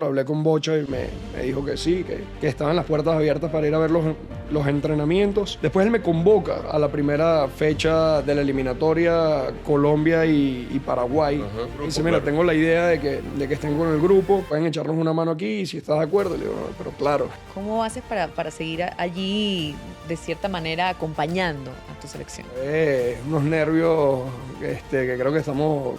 Hablé con Bocha y me dijo que sí, que estaban las puertas abiertas para ir a ver los entrenamientos. Después él me convoca a la primera fecha de la eliminatoria Colombia y Paraguay. Y dice, mira, tengo la idea de que estén con el grupo, pueden echarnos una mano aquí y si estás de acuerdo. Le digo, "No, pero claro". ¿Cómo haces para seguir allí, de cierta manera, acompañando a tu selección? Unos nervios que creo que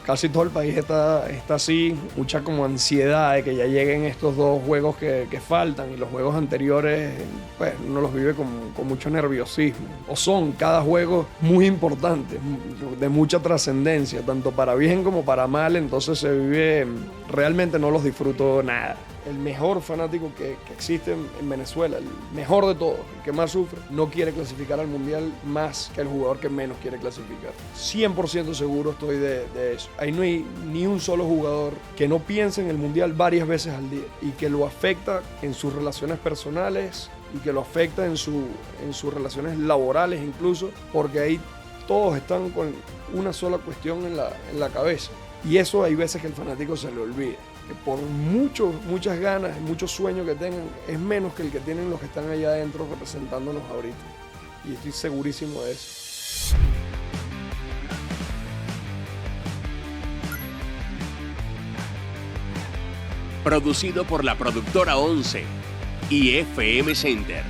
casi todo el país está así, mucha como ansiedad de que ya lleguen estos dos juegos que faltan, y los juegos anteriores pues uno los vive con mucho nerviosismo, o son cada juego muy importante, de mucha trascendencia, tanto para bien como para mal, entonces se vive, realmente no los disfruto nada. El mejor fanático que existe en Venezuela, el mejor de todos, el que más sufre, no quiere clasificar al Mundial más que el jugador que menos quiere clasificar. 100% seguro estoy de eso. Ahí no hay ni un solo jugador que no piense en el Mundial varias veces al día y que lo afecta en sus relaciones personales y que lo afecta en sus relaciones laborales incluso, porque ahí todos están con una sola cuestión en la cabeza. Y eso hay veces que el fanático se le olvida. Que por muchas ganas y muchos sueños que tengan, es menos que el que tienen los que están allá adentro representándonos ahorita. Y estoy segurísimo de eso. Producido por la productora 11 y FM Center.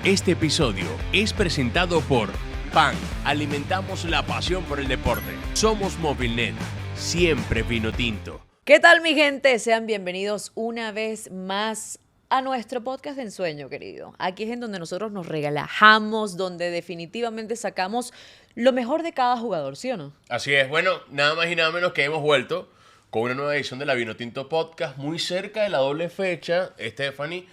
Este episodio es presentado por PAN. Alimentamos la pasión por el deporte. Somos Movilnet. Siempre vino tinto. ¿Qué tal, mi gente? Sean bienvenidos una vez más a nuestro podcast de ensueño, querido. Aquí es en donde nosotros nos relajamos, donde definitivamente sacamos lo mejor de cada jugador, ¿sí o no? Así es. Bueno, nada más y nada menos que hemos vuelto con una nueva edición de la Vinotinto Podcast, muy cerca de la doble fecha, Stephanie.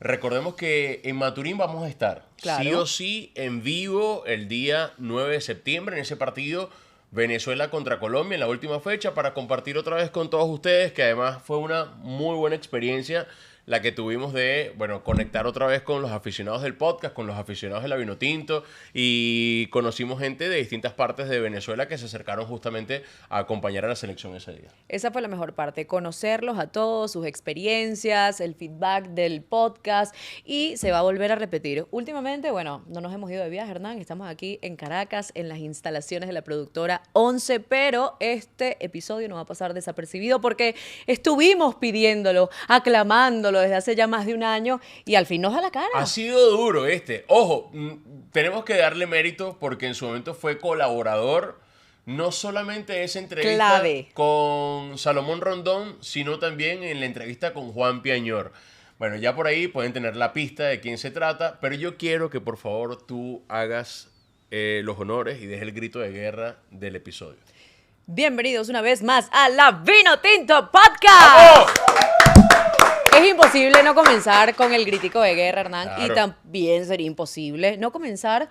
Recordemos que en Maturín vamos a estar, Claro. sí o sí, en vivo el día 9 de septiembre, en ese partido Venezuela contra Colombia, en la última fecha, para compartir otra vez con todos ustedes, que además fue una muy buena experiencia la que tuvimos de, conectar otra vez con los aficionados del podcast, con los aficionados de la Vinotinto, y conocimos gente de distintas partes de Venezuela que se acercaron justamente a acompañar a la selección ese día. Esa fue la mejor parte, conocerlos a todos, sus experiencias, el feedback del podcast, y se va a volver a repetir. Últimamente, no nos hemos ido de viaje, Hernán, estamos aquí en Caracas, en las instalaciones de la productora 11, pero este episodio no va a pasar desapercibido porque estuvimos pidiéndolo, aclamándolo desde hace ya más de un año y al fin nos da la cara. Ha sido duro este. Ojo, tenemos que darle mérito porque en su momento fue colaborador, no solamente de esa entrevista Clave con Salomón Rondón, sino también en la entrevista con Juan Piañor. Bueno, ya por ahí pueden tener la pista de quién se trata, pero yo quiero que por favor tú hagas los honores y des el grito de guerra del episodio. Bienvenidos una vez más a la Vinotinto Podcast. ¡Vamos! Es imposible no comenzar con el gritico de guerra, Hernán, Claro. y también sería imposible no comenzar,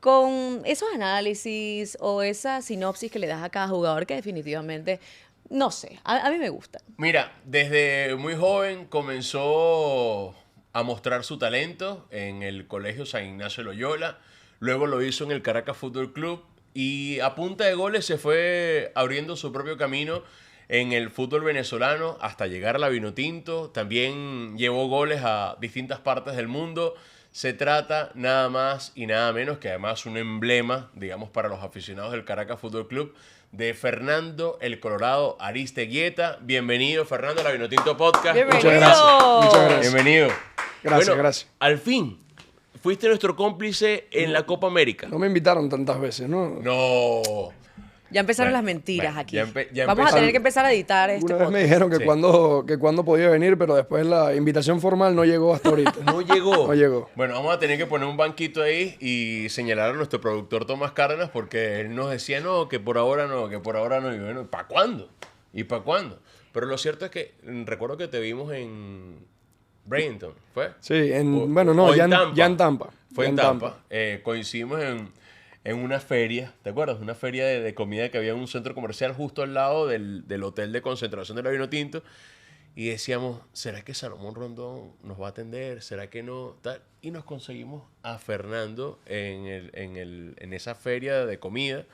con esos análisis o esa sinopsis que le das a cada jugador que definitivamente, no sé, a mí me gusta. Mira, desde muy joven comenzó a mostrar su talento en el Colegio San Ignacio de Loyola, luego lo hizo en el Caracas Fútbol Club y a punta de goles se fue abriendo su propio camino en el fútbol venezolano hasta llegar a la Vinotinto. También llevó goles a distintas partes del mundo. Se trata nada más y nada menos que además un emblema, digamos, para los aficionados del Caracas Fútbol Club, de Fernando el Colorado Aristeguieta. Bienvenido, Fernando, a la Vinotinto Podcast. Bienvenido. Muchas gracias. Muchas gracias. Bienvenido. Gracias, gracias. Al fin, fuiste nuestro cómplice en la Copa América. No me invitaron tantas veces, ¿no? No. Ya empezaron Bueno, las mentiras bueno, aquí. ya Vamos a empezaron. tener que empezar a editar este Una vez me podcast. dijeron que, Sí. cuando podía venir, pero después la invitación formal no llegó hasta ahorita. No llegó. No llegó. Bueno, vamos a tener que poner un banquito ahí y señalar a nuestro productor Tomás Cárdenas porque él nos decía no, que por ahora no, que por ahora no. Y bueno, ¿para cuándo? ¿Y para cuándo? Pero lo cierto es que recuerdo que te vimos en Bradenton, ¿fue? Sí, O ya en Tampa. Fue Ya en Tampa. Coincidimos en una feria, ¿te acuerdas? Una feria de comida que había en un centro comercial justo al lado del hotel de concentración de la Vinotinto. Y decíamos, ¿será que Salomón Rondón nos va a atender? ¿Será que no? Tal. Y nos conseguimos a Fernando en esa feria de comida.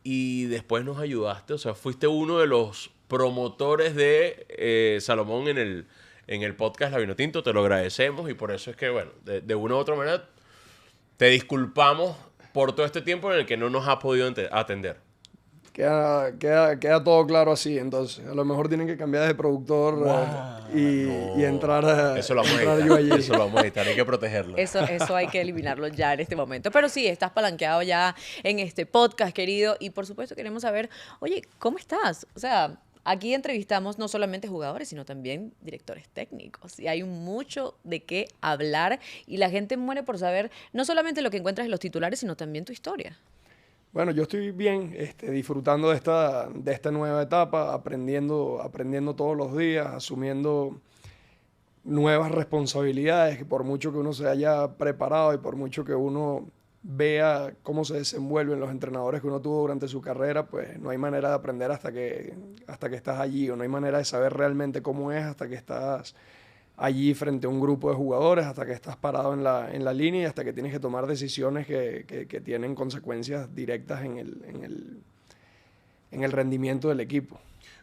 y después nos ayudaste, o sea, fuiste uno de los promotores de Salomón en el podcast La Vinotinto, te lo agradecemos y por eso es que, bueno, de una u otra manera te disculpamos por todo este tiempo en el que no nos has podido atender. Queda todo claro así, entonces. A lo mejor tienen que cambiar de productor y entrar Eso lo vamos a entrar editar. yo allí. Eso lo vamos a editar, hay que protegerlo. Eso hay que eliminarlo ya en este momento. Pero sí, estás palanqueado ya en este podcast, querido. Y por supuesto queremos saber, oye, ¿cómo estás? O sea, aquí entrevistamos no solamente jugadores, sino también directores técnicos. Y hay mucho de qué hablar. Y la gente muere por saber no solamente lo que encuentras en los titulares, sino también tu historia. Bueno, yo estoy bien, disfrutando de esta nueva etapa, aprendiendo todos los días, asumiendo nuevas responsabilidades, que por mucho que uno se haya preparado y por mucho que uno vea cómo se desenvuelven los entrenadores que uno tuvo durante su carrera, pues no hay manera de aprender hasta que estás allí, o no hay manera de saber realmente cómo es hasta que estás allí frente a un grupo de jugadores, hasta que estás parado en la línea y hasta que tienes que tomar decisiones que tienen consecuencias directas en el rendimiento del equipo.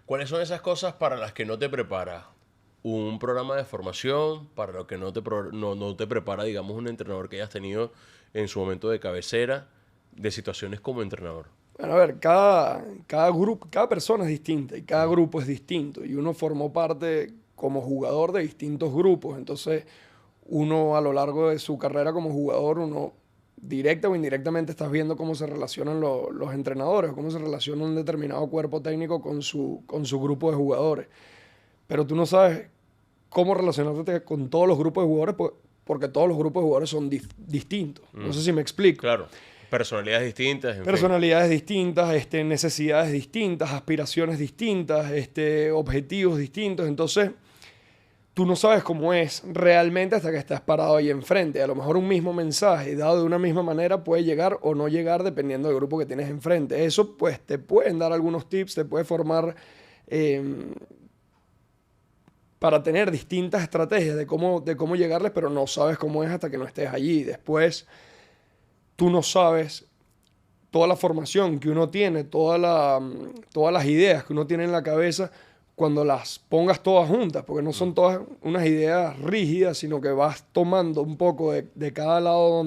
¿Cuáles son esas cosas para las que no te prepara un programa de formación, para lo que no te prepara, digamos, un entrenador que hayas tenido en su momento de cabecera, de situaciones como entrenador? Bueno, a ver, cada grupo, cada persona es distinta y cada grupo es distinto y uno formó parte como jugador de distintos grupos, entonces uno a lo largo de su carrera como jugador, uno directa o indirectamente estás viendo cómo se relacionan los entrenadores, cómo se relaciona un determinado cuerpo técnico con su grupo de jugadores, pero tú no sabes cómo relacionarte con todos los grupos de jugadores porque todos los grupos de jugadores son distintos, no sé si me explico. Claro, personalidades distintas. Personalidades distintas, necesidades distintas, aspiraciones distintas, objetivos distintos. Entonces, tú no sabes cómo es realmente hasta que estás parado ahí enfrente. A lo mejor un mismo mensaje dado de una misma manera puede llegar o no llegar dependiendo del grupo que tienes enfrente. Eso, pues, te pueden dar algunos tips, te puede formar para tener distintas estrategias de cómo llegarles, pero no sabes cómo es hasta que no estés allí. Después, tú no sabes toda la formación que uno tiene, todas las ideas que uno tiene en la cabeza cuando las pongas todas juntas, porque no son todas unas ideas rígidas, sino que vas tomando un poco de cada lado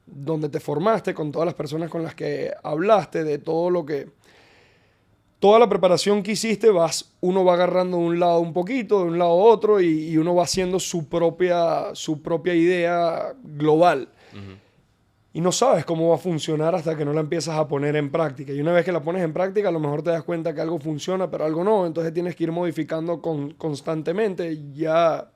donde te formaste, con todas las personas con las que hablaste, de todo lo que... Toda la preparación que hiciste, uno va agarrando de un lado un poquito, de un lado otro, y uno va haciendo su propia idea global. Uh-huh. Y no sabes cómo va a funcionar hasta que no la empiezas a poner en práctica. Y una vez que la pones en práctica, a lo mejor te das cuenta que algo funciona, pero algo no. Entonces tienes que ir modificando constantemente. Ya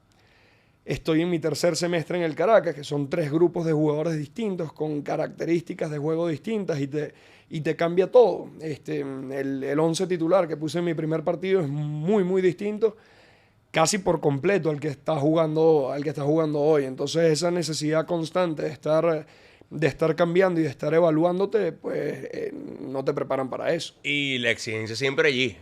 estoy en mi tercer semestre en el Caracas, que son 3 grupos de jugadores distintos, con características de juego distintas, y te cambia todo. El 11 titular que puse en mi primer partido es muy, muy distinto, casi por completo al que está jugando hoy. Entonces esa necesidad constante de estar cambiando y de estar evaluándote, pues no te preparan para eso. Y la exigencia siempre allí,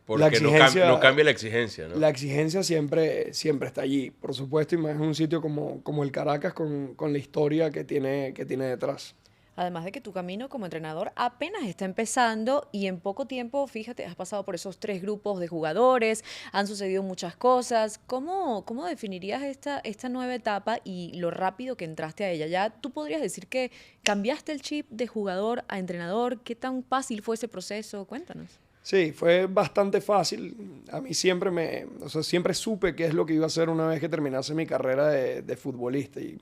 porque no cambia la exigencia, ¿no? La exigencia siempre está allí, por supuesto, y más en un sitio como el Caracas con la historia que tiene detrás. Además de que tu camino como entrenador apenas está empezando y en poco tiempo, fíjate, has pasado por esos 3 grupos de jugadores, han sucedido muchas cosas. ¿Cómo definirías esta nueva etapa y lo rápido que entraste a ella? ¿Ya tú podrías decir que cambiaste el chip de jugador a entrenador? ¿Qué tan fácil fue ese proceso? Cuéntanos. Sí, fue bastante fácil. A mí siempre supe qué es lo que iba a hacer una vez que terminase mi carrera de futbolista y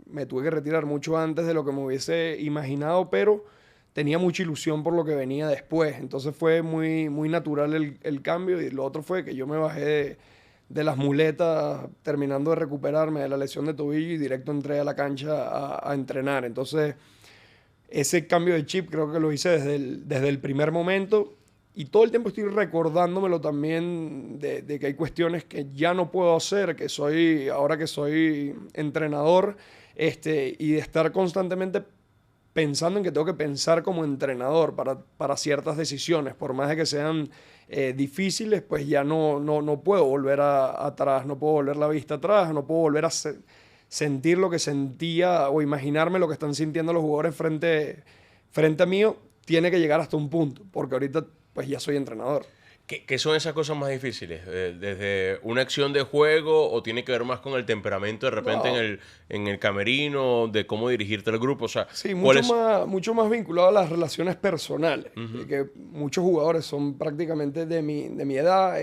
me tuve que retirar mucho antes de lo que me hubiese imaginado, pero tenía mucha ilusión por lo que venía después. Entonces fue muy, muy natural el cambio, y lo otro fue que yo me bajé de las muletas terminando de recuperarme de la lesión de tobillo y directo entré a la cancha a entrenar. Entonces ese cambio de chip creo que lo hice desde el primer momento, y todo el tiempo estoy recordándomelo también de que hay cuestiones que ya no puedo hacer, ahora que soy entrenador, y de estar constantemente pensando en que tengo que pensar como entrenador para ciertas decisiones, por más de que sean difíciles, pues ya no puedo volver atrás, no puedo volver la vista atrás, no puedo volver a sentir lo que sentía o imaginarme lo que están sintiendo los jugadores frente a mí, tiene que llegar hasta un punto, porque ahorita pues ya soy entrenador. ¿Qué son esas cosas más difíciles? ¿Desde una acción de juego o tiene que ver más con el temperamento de repente No. en el camerino, de cómo dirigirte al grupo? O sea, Sí, ¿cuál es? mucho más vinculado a las relaciones personales. Que muchos jugadores son prácticamente de mi edad,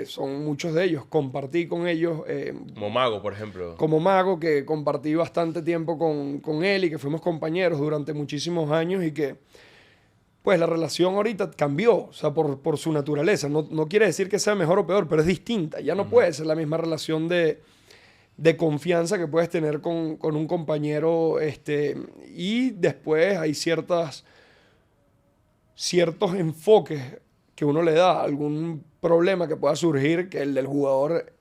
son muchos de ellos. Compartí con ellos Como Mago, por ejemplo. como Mago, que compartí bastante tiempo con él y que fuimos compañeros durante muchísimos años y que pues la relación ahorita cambió, o sea, por su naturaleza. No quiere decir que sea mejor o peor, pero es distinta. Ya no puede ser la misma relación de confianza que puedes tener con un compañero. Y después hay ciertos enfoques que uno le da a algún problema que pueda surgir, que el del jugador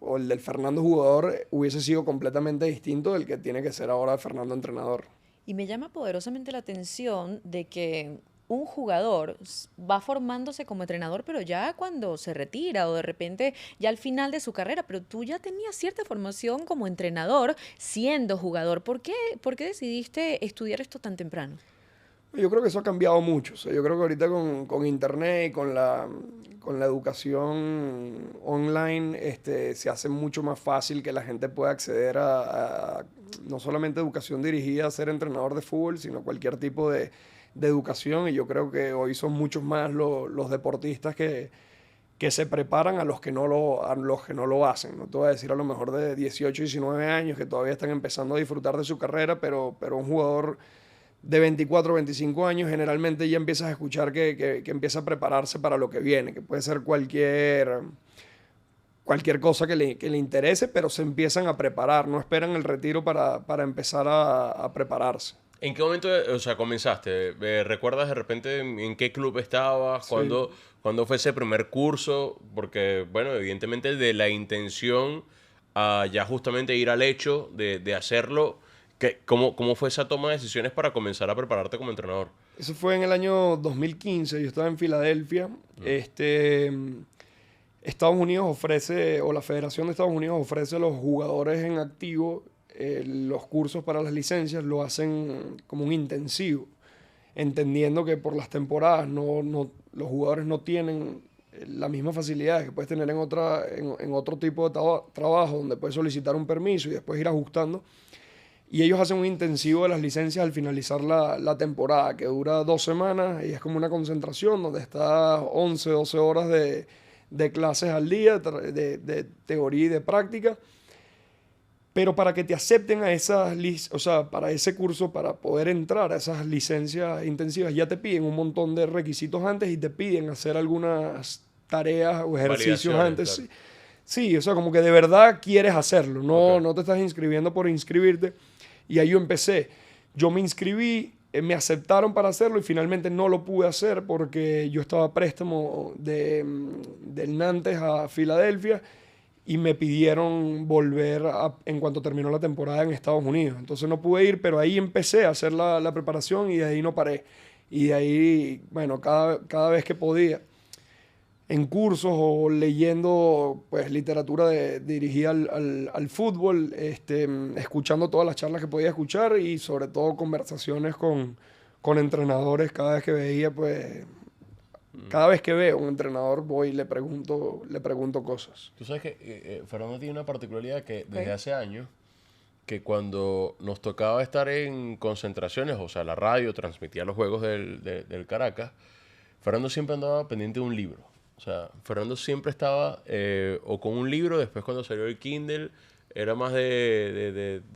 o el del Fernando jugador hubiese sido completamente distinto del que tiene que ser ahora Fernando entrenador. Y me llama poderosamente la atención de que un jugador va formándose como entrenador, pero ya cuando se retira o de repente ya al final de su carrera, pero tú ya tenías cierta formación como entrenador siendo jugador. ¿Por qué decidiste estudiar esto tan temprano? Yo creo que eso ha cambiado mucho. O sea, yo creo que ahorita con internet y con la educación online se hace mucho más fácil que la gente pueda acceder a no solamente educación dirigida a ser entrenador de fútbol, sino cualquier tipo de educación. Y yo creo que hoy son muchos más los deportistas que se preparan a los que no lo hacen. No te voy a decir a lo mejor de 18, 19 años que todavía están empezando a disfrutar de su carrera, pero un jugador de 24, 25 años, generalmente ya empiezas a escuchar que empieza a prepararse para lo que viene, que puede ser cualquier cosa que le interese, pero se empiezan a preparar, no esperan el retiro para empezar a prepararse. ¿En qué momento, o sea, comenzaste? ¿Recuerdas de repente en qué club estabas? Sí. ¿Cuándo fue ese primer curso? Porque, bueno, evidentemente de la intención a ya justamente ir al hecho de hacerlo, ¿cómo fue esa toma de decisiones para comenzar a prepararte como entrenador? Eso fue en el año 2015, yo estaba en Filadelfia. Estados Unidos ofrece, o la Federación de Estados Unidos ofrece a los jugadores en activo los cursos para las licencias, lo hacen como un intensivo, entendiendo que por las temporadas los jugadores no tienen las mismas facilidades que puedes tener en otro tipo de trabajo, donde puedes solicitar un permiso y después ir ajustando. Y ellos hacen un intensivo de las licencias al finalizar la temporada, que dura 2 semanas y es como una concentración donde está 11, 12 horas de clases al día, de teoría y de práctica. Pero para que te acepten a para ese curso, para poder entrar a esas licencias intensivas, ya te piden un montón de requisitos antes y te piden hacer algunas tareas o ejercicios antes. Claro. Sí, o sea, como que de verdad quieres hacerlo, Ok. no te estás inscribiendo por inscribirte. Y ahí yo empecé. Yo me inscribí, me aceptaron para hacerlo y finalmente no lo pude hacer porque yo estaba a préstamo del Nantes a Filadelfia y me pidieron volver en cuanto terminó la temporada en Estados Unidos. Entonces no pude ir, pero ahí empecé a hacer la preparación y de ahí no paré. Y de ahí, bueno, cada vez que podía, en cursos o leyendo pues literatura dirigida al fútbol, escuchando todas las charlas que podía escuchar y sobre todo conversaciones con entrenadores. Cada vez que veía, pues, cada vez que veo un entrenador voy y le pregunto cosas. Tú sabes que Fernando tiene una particularidad que desde Ok. hace años, que cuando nos tocaba estar en concentraciones, o sea, la radio transmitía los juegos del Caracas, Fernando siempre andaba pendiente de un libro. O sea, Fernando siempre estaba o con un libro, después cuando salió el Kindle, era más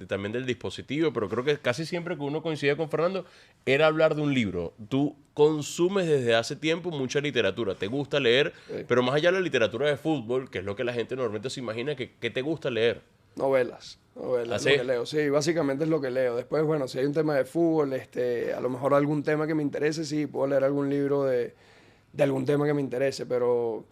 también del dispositivo, pero creo que casi siempre que uno coincidía con Fernando era hablar de un libro. Tú consumes desde hace tiempo mucha literatura, te gusta leer, Sí. pero más allá de la literatura de fútbol, que es lo que la gente normalmente se imagina, ¿qué te gusta leer? Novelas, ¿Ah, es sí? lo que leo. Sí, básicamente es lo que leo. Después, bueno, si hay un tema de fútbol, a lo mejor algún tema que me interese, sí, puedo leer algún libro de algún tema que me interese, pero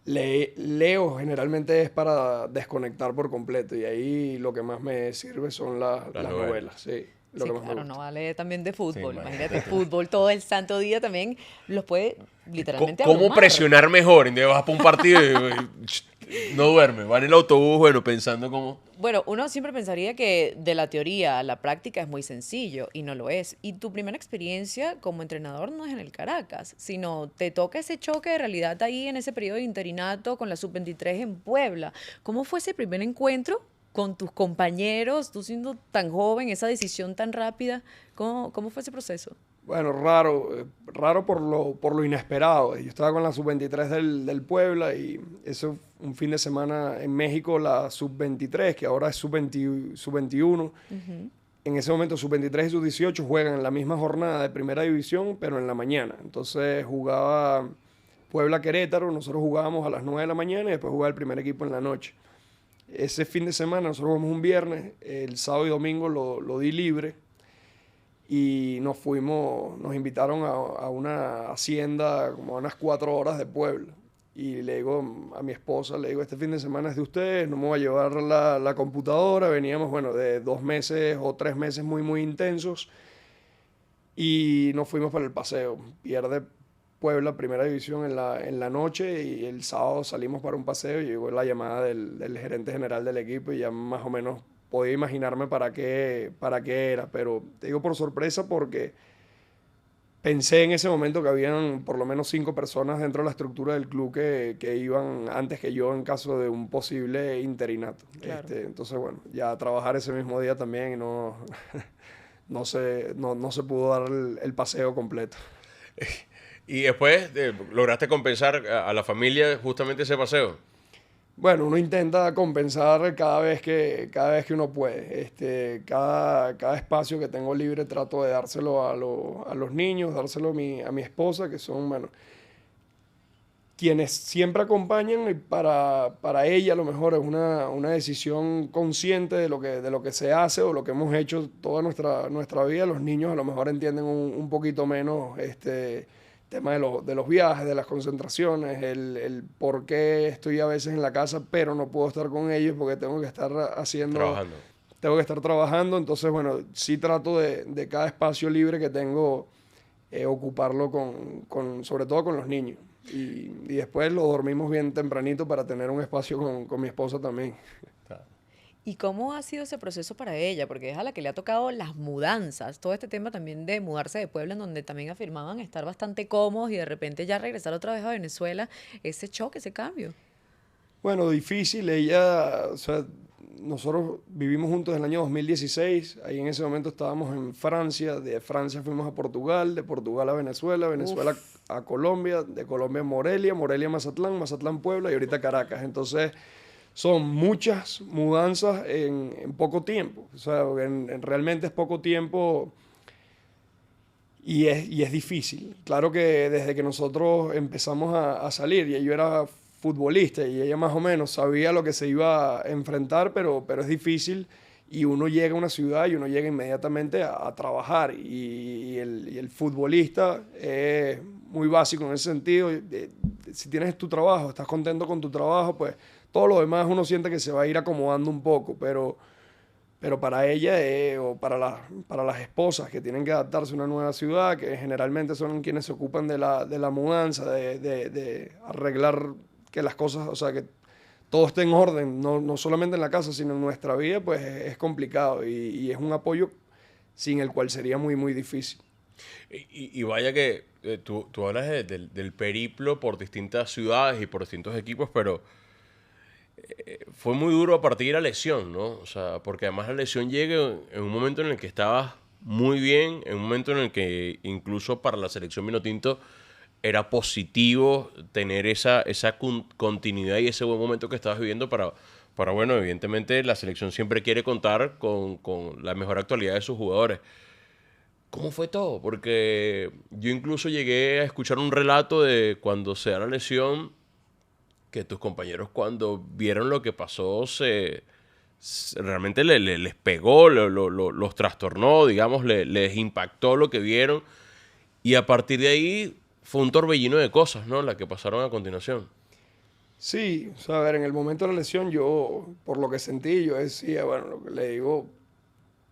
leo generalmente es para desconectar por completo y ahí lo que más me sirve son las Las novelas. novelas, sí. lo Sí, que más me claro, gusta. no vale también de fútbol. Sí, Imagínate, fútbol todo el santo día también los puede literalmente ¿Cómo abrumar. presionar mejor? Entonces vas para un partido y no duerme. Va en el autobús, bueno, pensando cómo... Bueno, uno siempre pensaría que de la teoría a la práctica es muy sencillo y no lo es. Y tu primera experiencia como entrenador no es en el Caracas, sino te toca ese choque de realidad ahí en ese periodo de interinato con la sub-23 en Puebla. ¿Cómo fue ese primer encuentro con tus compañeros, tú siendo tan joven, esa decisión tan rápida? ¿Cómo fue ese proceso? Bueno, raro por lo inesperado. Yo estaba con la sub-23 del Puebla y eso un fin de semana en México, la sub-23, que ahora es sub-21. En ese momento sub-23 y sub-18 juegan en la misma jornada de primera división, pero en la mañana. Entonces jugaba Puebla-Querétaro, nosotros jugábamos a las 9 de la mañana y después jugaba el primer equipo en la noche. Ese fin de semana, nosotros jugamos un viernes, el sábado y domingo lo di libre y nos invitaron a una hacienda como a unas 4 horas de Puebla. Y le digo a mi esposa, le digo, este fin de semana es de ustedes, no me voy a llevar la computadora. Veníamos, bueno, de 2 meses o 3 meses muy intensos y nos fuimos para el paseo. Pierde Puebla, primera división en la noche y el sábado salimos para un paseo y llegó la llamada del gerente general del equipo y ya más o menos podía imaginarme para qué era, pero te digo por sorpresa porque pensé en ese momento que habían por lo menos 5 personas dentro de la estructura del club que iban antes que yo en caso de un posible interinato. Claro. Entonces, bueno, ya trabajar ese mismo día también y no, no se pudo dar el paseo completo. Y después lograste compensar a la familia justamente ese paseo. Bueno, uno intenta compensar cada vez que uno puede. Cada espacio que tengo libre trato de dárselo a los niños, dárselo a mi esposa, que son, bueno, quienes siempre acompañan y para ella a lo mejor es una decisión consciente de lo que se hace o lo que hemos hecho toda nuestra vida. Los niños a lo mejor entienden un poquito menos tema de los viajes, de las concentraciones, el por qué estoy a veces en la casa, pero no puedo estar con ellos porque tengo que estar Trabajando. tengo que estar trabajando. Entonces, bueno, sí trato de cada espacio libre que tengo, ocuparlo sobre todo con los niños. Y después lo dormimos bien tempranito para tener un espacio con mi esposa también. ¿Y cómo ha sido ese proceso para ella? Porque es a la que le ha tocado las mudanzas, todo este tema también de mudarse de Puebla, en donde también afirmaban estar bastante cómodos y de repente ya regresar otra vez a Venezuela, ese choque, ese cambio. Bueno, difícil. Ella, o sea, nosotros vivimos juntos en el año 2016. Ahí en ese momento estábamos en Francia. De Francia fuimos a Portugal, de Portugal a Venezuela, Venezuela a Colombia, de Colombia a Morelia, Morelia a Mazatlán, Mazatlán Puebla y ahorita Caracas. Entonces, son muchas mudanzas en poco tiempo. O sea, realmente es poco tiempo y es difícil. Claro que desde que nosotros empezamos a salir, y yo era futbolista y ella más o menos sabía lo que se iba a enfrentar, pero es difícil y uno llega a una ciudad y uno llega inmediatamente a trabajar y el futbolista es muy básico en ese sentido. Si tienes tu trabajo, estás contento con tu trabajo, pues todo lo demás uno siente que se va a ir acomodando un poco, pero para ella o para las esposas que tienen que adaptarse a una nueva ciudad, que generalmente son quienes se ocupan de la mudanza, de arreglar que las cosas, o sea, que todo esté en orden, no solamente en la casa, sino en nuestra vida, pues es complicado y es un apoyo sin el cual sería muy difícil. Y vaya que tú hablas del periplo por distintas ciudades y por distintos equipos, pero fue muy duro a partir de la lesión, ¿no? O sea, porque además la lesión llega en un momento en el que estabas muy bien, en un momento en el que incluso para la selección Vinotinto era positivo tener esa continuidad y ese buen momento que estabas viviendo para, bueno, evidentemente la selección siempre quiere contar con la mejor actualidad de sus jugadores. ¿Cómo fue todo? Porque yo incluso llegué a escuchar un relato de cuando se da la lesión, que tus compañeros cuando vieron lo que pasó realmente les pegó, los trastornó, digamos, les impactó lo que vieron y a partir de ahí fue un torbellino de cosas, ¿no? La que pasaron a continuación. Sí, o sea, a ver, en el momento de la lesión yo, por lo que sentí, yo decía, bueno, lo que le digo,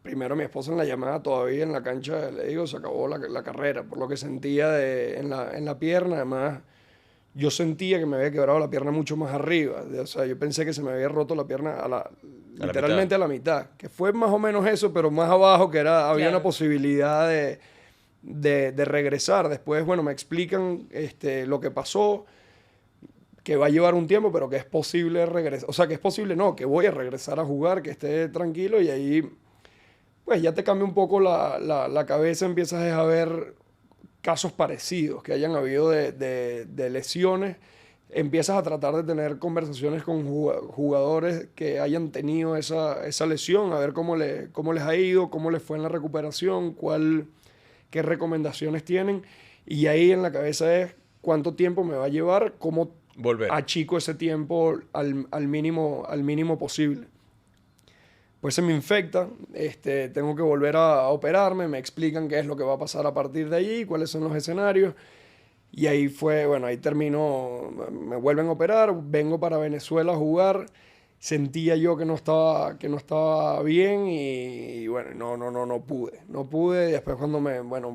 primero mi esposa en la llamada todavía en la cancha, le digo, se acabó la carrera, por lo que sentía en la pierna. Además, yo sentía que me había quebrado la pierna mucho más arriba. O sea, yo pensé que se me había roto la pierna literalmente a la mitad, que fue más o menos eso, pero más abajo, que había una posibilidad de regresar. Después, bueno, me explican lo que pasó, que va a llevar un tiempo, pero que es posible regresar. O sea, que es posible, no, que voy a regresar a jugar, que esté tranquilo, y ahí, pues ya te cambia un poco la cabeza, empiezas a ver casos parecidos que hayan habido de lesiones, empiezas a tratar de tener conversaciones con jugadores que hayan tenido esa lesión, a ver cómo les ha ido, cómo les fue en la recuperación, qué recomendaciones tienen, y ahí en la cabeza es cuánto tiempo me va a llevar, cómo volver. Achico ese tiempo al mínimo posible. Pues se me infecta, tengo que volver a operarme, me explican qué es lo que va a pasar a partir de allí, cuáles son los escenarios. Y ahí fue, bueno, ahí termino, me vuelven a operar, vengo para Venezuela a jugar. Sentía yo que no estaba bien y bueno, no pude. No pude. Y después cuando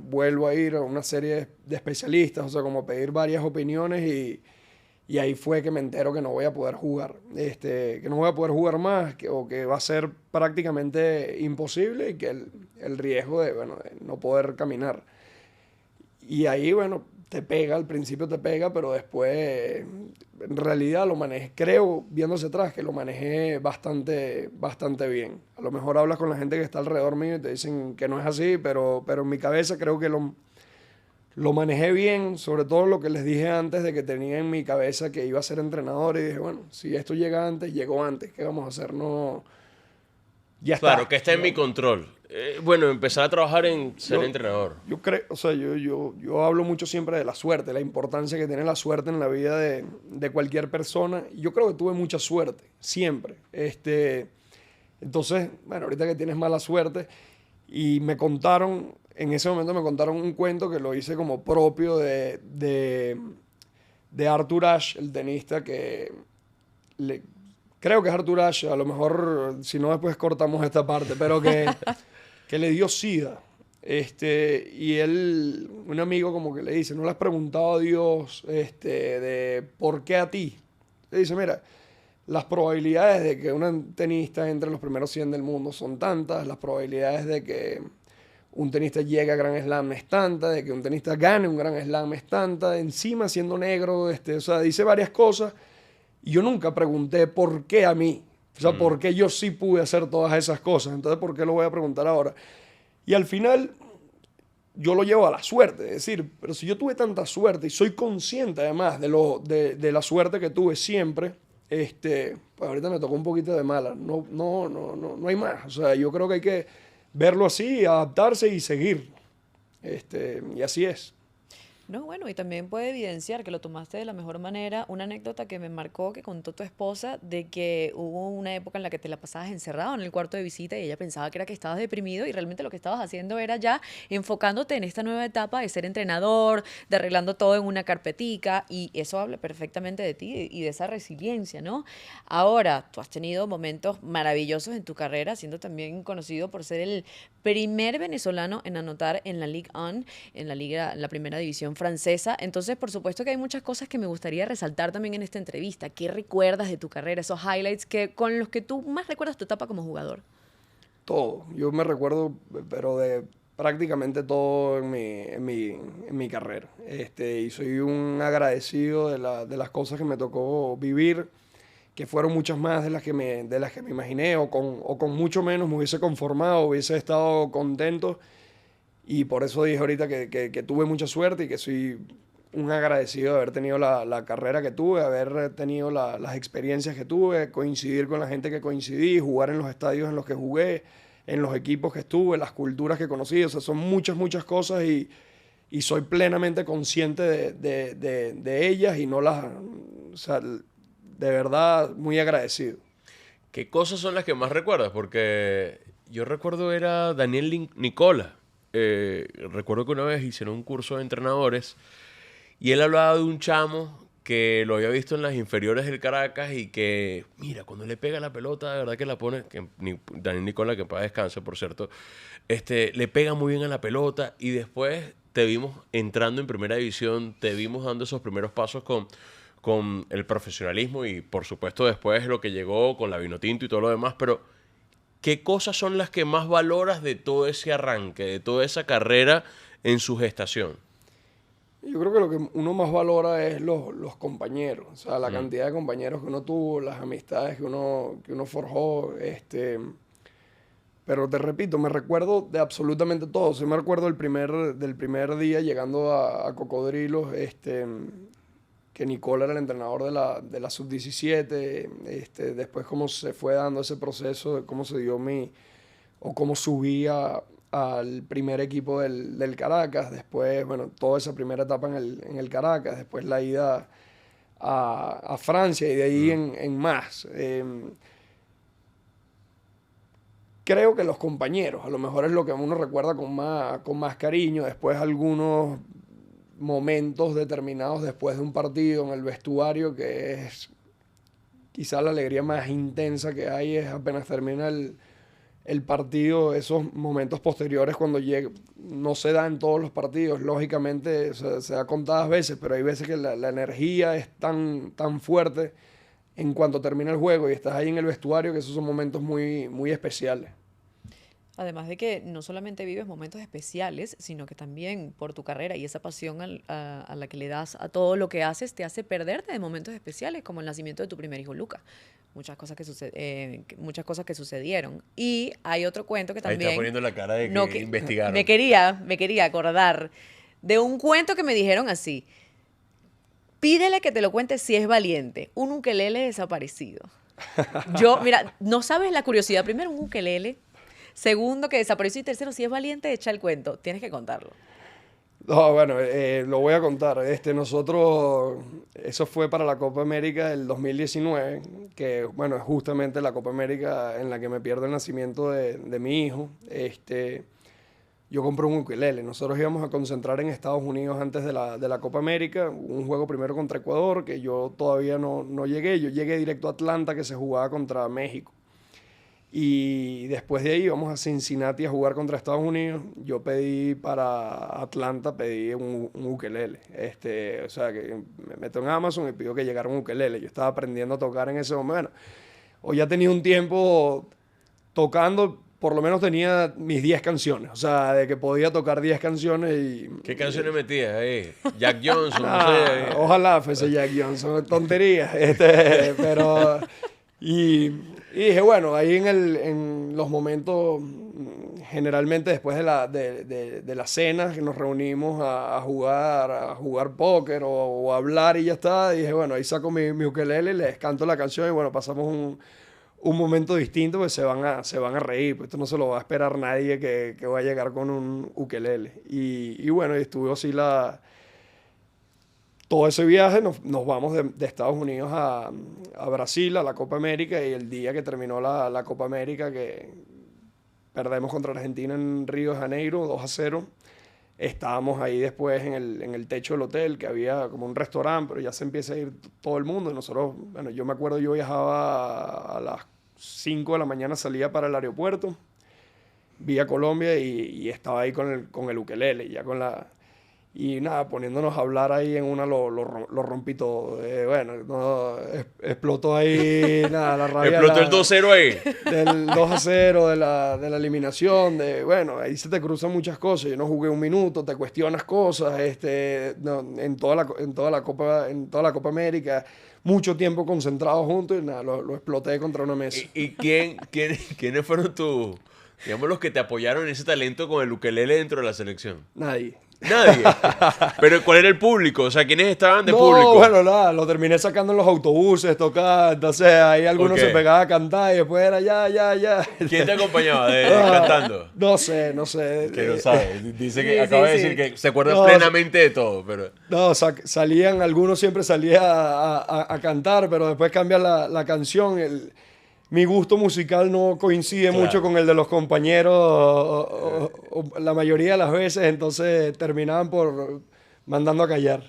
vuelvo a ir a una serie de especialistas, o sea, como pedir varias opiniones y ahí fue que me entero que no voy a poder jugar, que no voy a poder jugar más, o que va a ser prácticamente imposible y que el riesgo de no poder caminar. Y ahí, bueno, te pega, al principio te pega, pero después en realidad lo manejé, creo, viendo hacia atrás, que lo manejé bastante bien. A lo mejor hablas con la gente que está alrededor mío y te dicen que no es así, pero en mi cabeza creo que lo manejé bien, sobre todo lo que les dije antes, de que tenía en mi cabeza que iba a ser entrenador, y dije, bueno, si esto llega antes, llegó antes, ¿qué vamos a hacer? No, ya está. Claro, que está en mi control. Bueno, empezar a trabajar en ser entrenador. Yo creo, o sea, yo hablo mucho siempre de la suerte, la importancia que tiene la suerte en la vida de cualquier persona. Yo creo que tuve mucha suerte, siempre. Entonces, bueno, ahorita que tienes mala suerte, y en ese momento me contaron un cuento que lo hice como propio de Arthur Ashe, el tenista creo que es Arthur Ashe, a lo mejor si no después cortamos esta parte, pero que le dio SIDA. Y él, un amigo como que le dice, ¿no le has preguntado a Dios de por qué a ti? Le dice, mira, las probabilidades de que un tenista entre los primeros 100 del mundo son tantas, las probabilidades de que un tenista llegue a Grand Slam es tanta, de que un tenista gane un Grand Slam es tanta, encima siendo negro, o sea, dice varias cosas. Y yo nunca pregunté por qué a mí, o sea, por qué yo sí pude hacer todas esas cosas, entonces ¿por qué lo voy a preguntar ahora? Y al final yo lo llevo a la suerte, es decir, pero si yo tuve tanta suerte y soy consciente además de la suerte que tuve siempre, pues ahorita me tocó un poquito de mala, no hay más, o sea, yo creo que hay que verlo así, adaptarse y seguir. Y así es. No, bueno, y también puede evidenciar que lo tomaste de la mejor manera. Una anécdota que me marcó, que contó tu esposa, de que hubo una época en la que te la pasabas encerrado en el cuarto de visita y ella pensaba que era que estabas deprimido y realmente lo que estabas haciendo era ya enfocándote en esta nueva etapa de ser entrenador, de arreglando todo en una carpetica, y eso habla perfectamente de ti y de esa resiliencia, ¿no? Ahora, tú has tenido momentos maravillosos en tu carrera, siendo también conocido por ser el primer venezolano en anotar en la Ligue 1, en la primera división francesa. Entonces, por supuesto que hay muchas cosas que me gustaría resaltar también en esta entrevista. ¿Qué recuerdas de tu carrera? Esos highlights con los que tú más recuerdas tu etapa como jugador. Todo. Yo me recuerdo, pero de prácticamente todo en mi carrera. Y soy un agradecido de las cosas que me tocó vivir, que fueron muchas más de las que me imaginé, o con mucho menos me hubiese conformado, hubiese estado contento. Y por eso dije ahorita que tuve mucha suerte y que soy un agradecido de haber tenido la carrera que tuve, haber tenido las experiencias que tuve, coincidir con la gente que coincidí, jugar en los estadios en los que jugué, en los equipos que estuve, las culturas que conocí. O sea, son muchas cosas y soy plenamente consciente de ellas y no las... O sea, de verdad, muy agradecido. ¿Qué cosas son las que más recuerdas? Porque yo recuerdo era Daniel Nicola. Recuerdo que una vez hicieron un curso de entrenadores y él hablaba de un chamo que lo había visto en las inferiores del Caracas y que, mira, cuando le pega la pelota, de verdad que la pone, que Daniel Nicola, que en paz descanse, por cierto, le pega muy bien a la pelota y después te vimos entrando en primera división, te vimos dando esos primeros pasos con el profesionalismo y por supuesto después lo que llegó con la Vinotinto y todo lo demás, pero ¿qué cosas son las que más valoras de todo ese arranque, de toda esa carrera en su gestación? Yo creo que lo que uno más valora es los compañeros, o sea, la cantidad de compañeros que uno tuvo, las amistades que uno forjó, pero te repito, me recuerdo de absolutamente todo. Sí me recuerdo del primer día llegando a Cocodrilos, que Nicola era el entrenador de la sub-17, después cómo se fue dando ese proceso, de cómo se dio o cómo subía al primer equipo del Caracas, después, bueno, toda esa primera etapa en el Caracas, después la ida a Francia y de ahí en más. Creo que los compañeros, a lo mejor es lo que uno recuerda con más cariño, después algunos momentos determinados después de un partido en el vestuario, que es quizá la alegría más intensa que hay, es apenas termina el partido, esos momentos posteriores cuando llega, no se da en todos los partidos, lógicamente se da contadas veces, pero hay veces que la energía es tan fuerte en cuanto termina el juego y estás ahí en el vestuario, que esos son momentos muy, muy especiales. Además de que no solamente vives momentos especiales, sino que también por tu carrera y esa pasión a la que le das a todo lo que haces, te hace perderte de momentos especiales, como el nacimiento de tu primer hijo, Luca. Muchas cosas que sucedieron. Y hay otro cuento que también... Ahí está poniendo la cara de que investigaron. Me quería acordar de un cuento que me dijeron así. Pídele que te lo cuente si es valiente. Un ukelele desaparecido. Mira, no sabes la curiosidad. Primero, un ukelele. Segundo, que desapareció. Y tercero, si es valiente, echa el cuento. Tienes que contarlo. No, bueno, lo voy a contar. Nosotros, eso fue para la Copa América del 2019, que, bueno, es justamente la Copa América en la que me pierdo el nacimiento de mi hijo. Yo compré un ukelele. Nosotros íbamos a concentrar en Estados Unidos antes de la Copa América. Un juego primero contra Ecuador, que yo todavía no llegué. Yo llegué directo a Atlanta, que se jugaba contra México. Y después de ahí íbamos a Cincinnati a jugar contra Estados Unidos. Yo pedí para Atlanta, pedí un ukelele. O sea, que me meto en Amazon y pido que llegara un ukelele. Yo estaba aprendiendo a tocar en ese momento. Bueno, o ya tenía un tiempo tocando, por lo menos tenía mis 10 canciones. O sea, de que podía tocar 10 canciones y... ¿Qué canciones metías ahí? Jack Johnson, no sé. Ojalá fuese Jack Johnson, tonterías. Pero... Y dije, bueno, ahí en los momentos, generalmente después de las cenas, que nos reunimos a jugar póker o a hablar y ya está, dije, bueno, ahí saco mi ukelele, les canto la canción y bueno, pasamos un momento distinto, pues se van a reír, pues esto no se lo va a esperar nadie que va a llegar con un ukelele. Y bueno, estuvo así todo ese viaje, nos vamos de Estados Unidos a Brasil, a la Copa América, y el día que terminó la Copa América, que perdemos contra Argentina en Río de Janeiro, 2-0, estábamos ahí después en el techo del hotel, que había como un restaurante, pero ya se empieza a ir todo el mundo, y nosotros, bueno, yo me acuerdo, yo viajaba a las 5 de la mañana, salía para el aeropuerto, vía Colombia, y estaba ahí con el ukelele, ya con la... Y nada, poniéndonos a hablar ahí en una lo rompí todo. Bueno, no, explotó ahí, nada, la rabia. Explotó el 2-0 ahí. Del 2-0, de la eliminación, bueno, ahí se te cruzan muchas cosas. Yo no jugué un minuto, te cuestionas cosas, en toda la Copa América, mucho tiempo concentrados juntos y nada, lo exploté contra una mesa. ¿Y quiénes fueron digamos, los que te apoyaron en ese talento con el ukelele dentro de la selección? Nadie. Pero ¿cuál era el público? O sea, ¿quiénes estaban de no, público? Bueno, nada, lo terminé sacando en los autobuses, tocar, entonces ahí algunos se pegaban a cantar y después era ya. ¿Quién te acompañaba cantando? No sé. Que no sabe. Dice que acaba de decir que se acuerda plenamente de todo, pero... No, algunos siempre salía a cantar, pero después cambia la canción, mi gusto musical no coincide mucho con el de los compañeros o la mayoría de las veces, entonces terminaban por mandando a callar.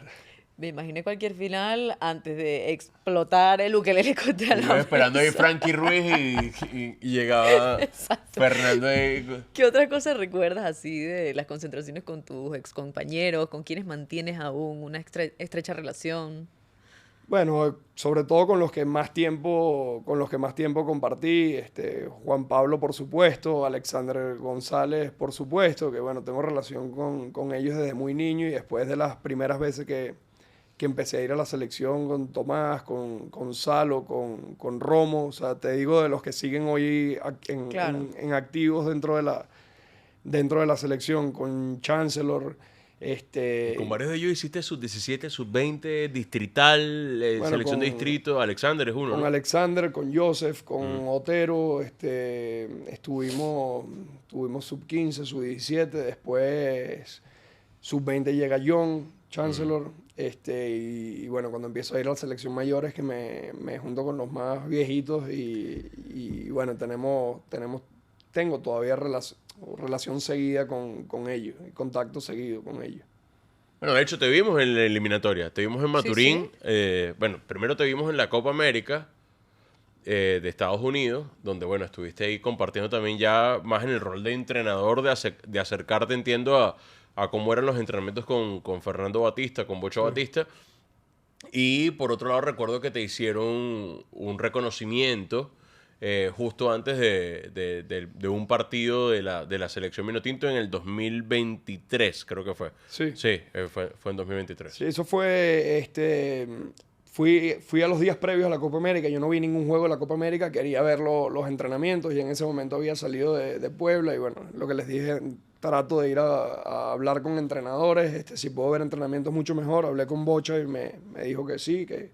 Me imaginé cualquier final antes de explotar el ukelele contra la Iba esperando ahí mesa. Frankie Ruiz y llegaba Exacto. Fernando ahí. ¿Qué otra cosa recuerdas así de las concentraciones con tus excompañeros, con quienes mantienes aún una estrecha relación? Bueno, sobre todo con los que más tiempo compartí, Juan Pablo, por supuesto, Alexander González, por supuesto, que bueno, tengo relación con ellos desde muy niño y después de las primeras veces que empecé a ir a la selección con Tomás, con Salo, con Romo, o sea, te digo de los que siguen hoy Claro. en activos dentro de la selección, con Chancellor, Y con varios de ellos hiciste sub-17, sub-20, distrital, bueno, selección de distrito. Alexander es uno, con ¿no? Alexander, con Joseph, con Otero, tuvimos sub 15, sub 17, después sub 20 llega John, Chancellor, y bueno, cuando empiezo a ir a la selección mayor es que me junto con los más viejitos y bueno, tengo todavía relación seguida con ellos, y contacto seguido con ellos. Bueno, de hecho te vimos en la eliminatoria, te vimos en Sí, Maturín. sí. Bueno, primero te vimos en la Copa América de Estados Unidos, donde bueno, estuviste ahí compartiendo también ya más en el rol de entrenador, de acercarte, entiendo, a cómo eran los entrenamientos con Fernando Batista, con Bocho Batista. Y por otro lado recuerdo que te hicieron un reconocimiento justo antes de un partido de la selección Minotinto en el 2023, creo que fue. Sí. Sí, fue en 2023. Sí, eso fue, fui a los días previos a la Copa América, yo no vi ningún juego de la Copa América, quería ver los entrenamientos y en ese momento había salido de Puebla y bueno, lo que les dije, trato de ir a hablar con entrenadores, si puedo ver entrenamientos mucho mejor, hablé con Bocha y me dijo que sí, que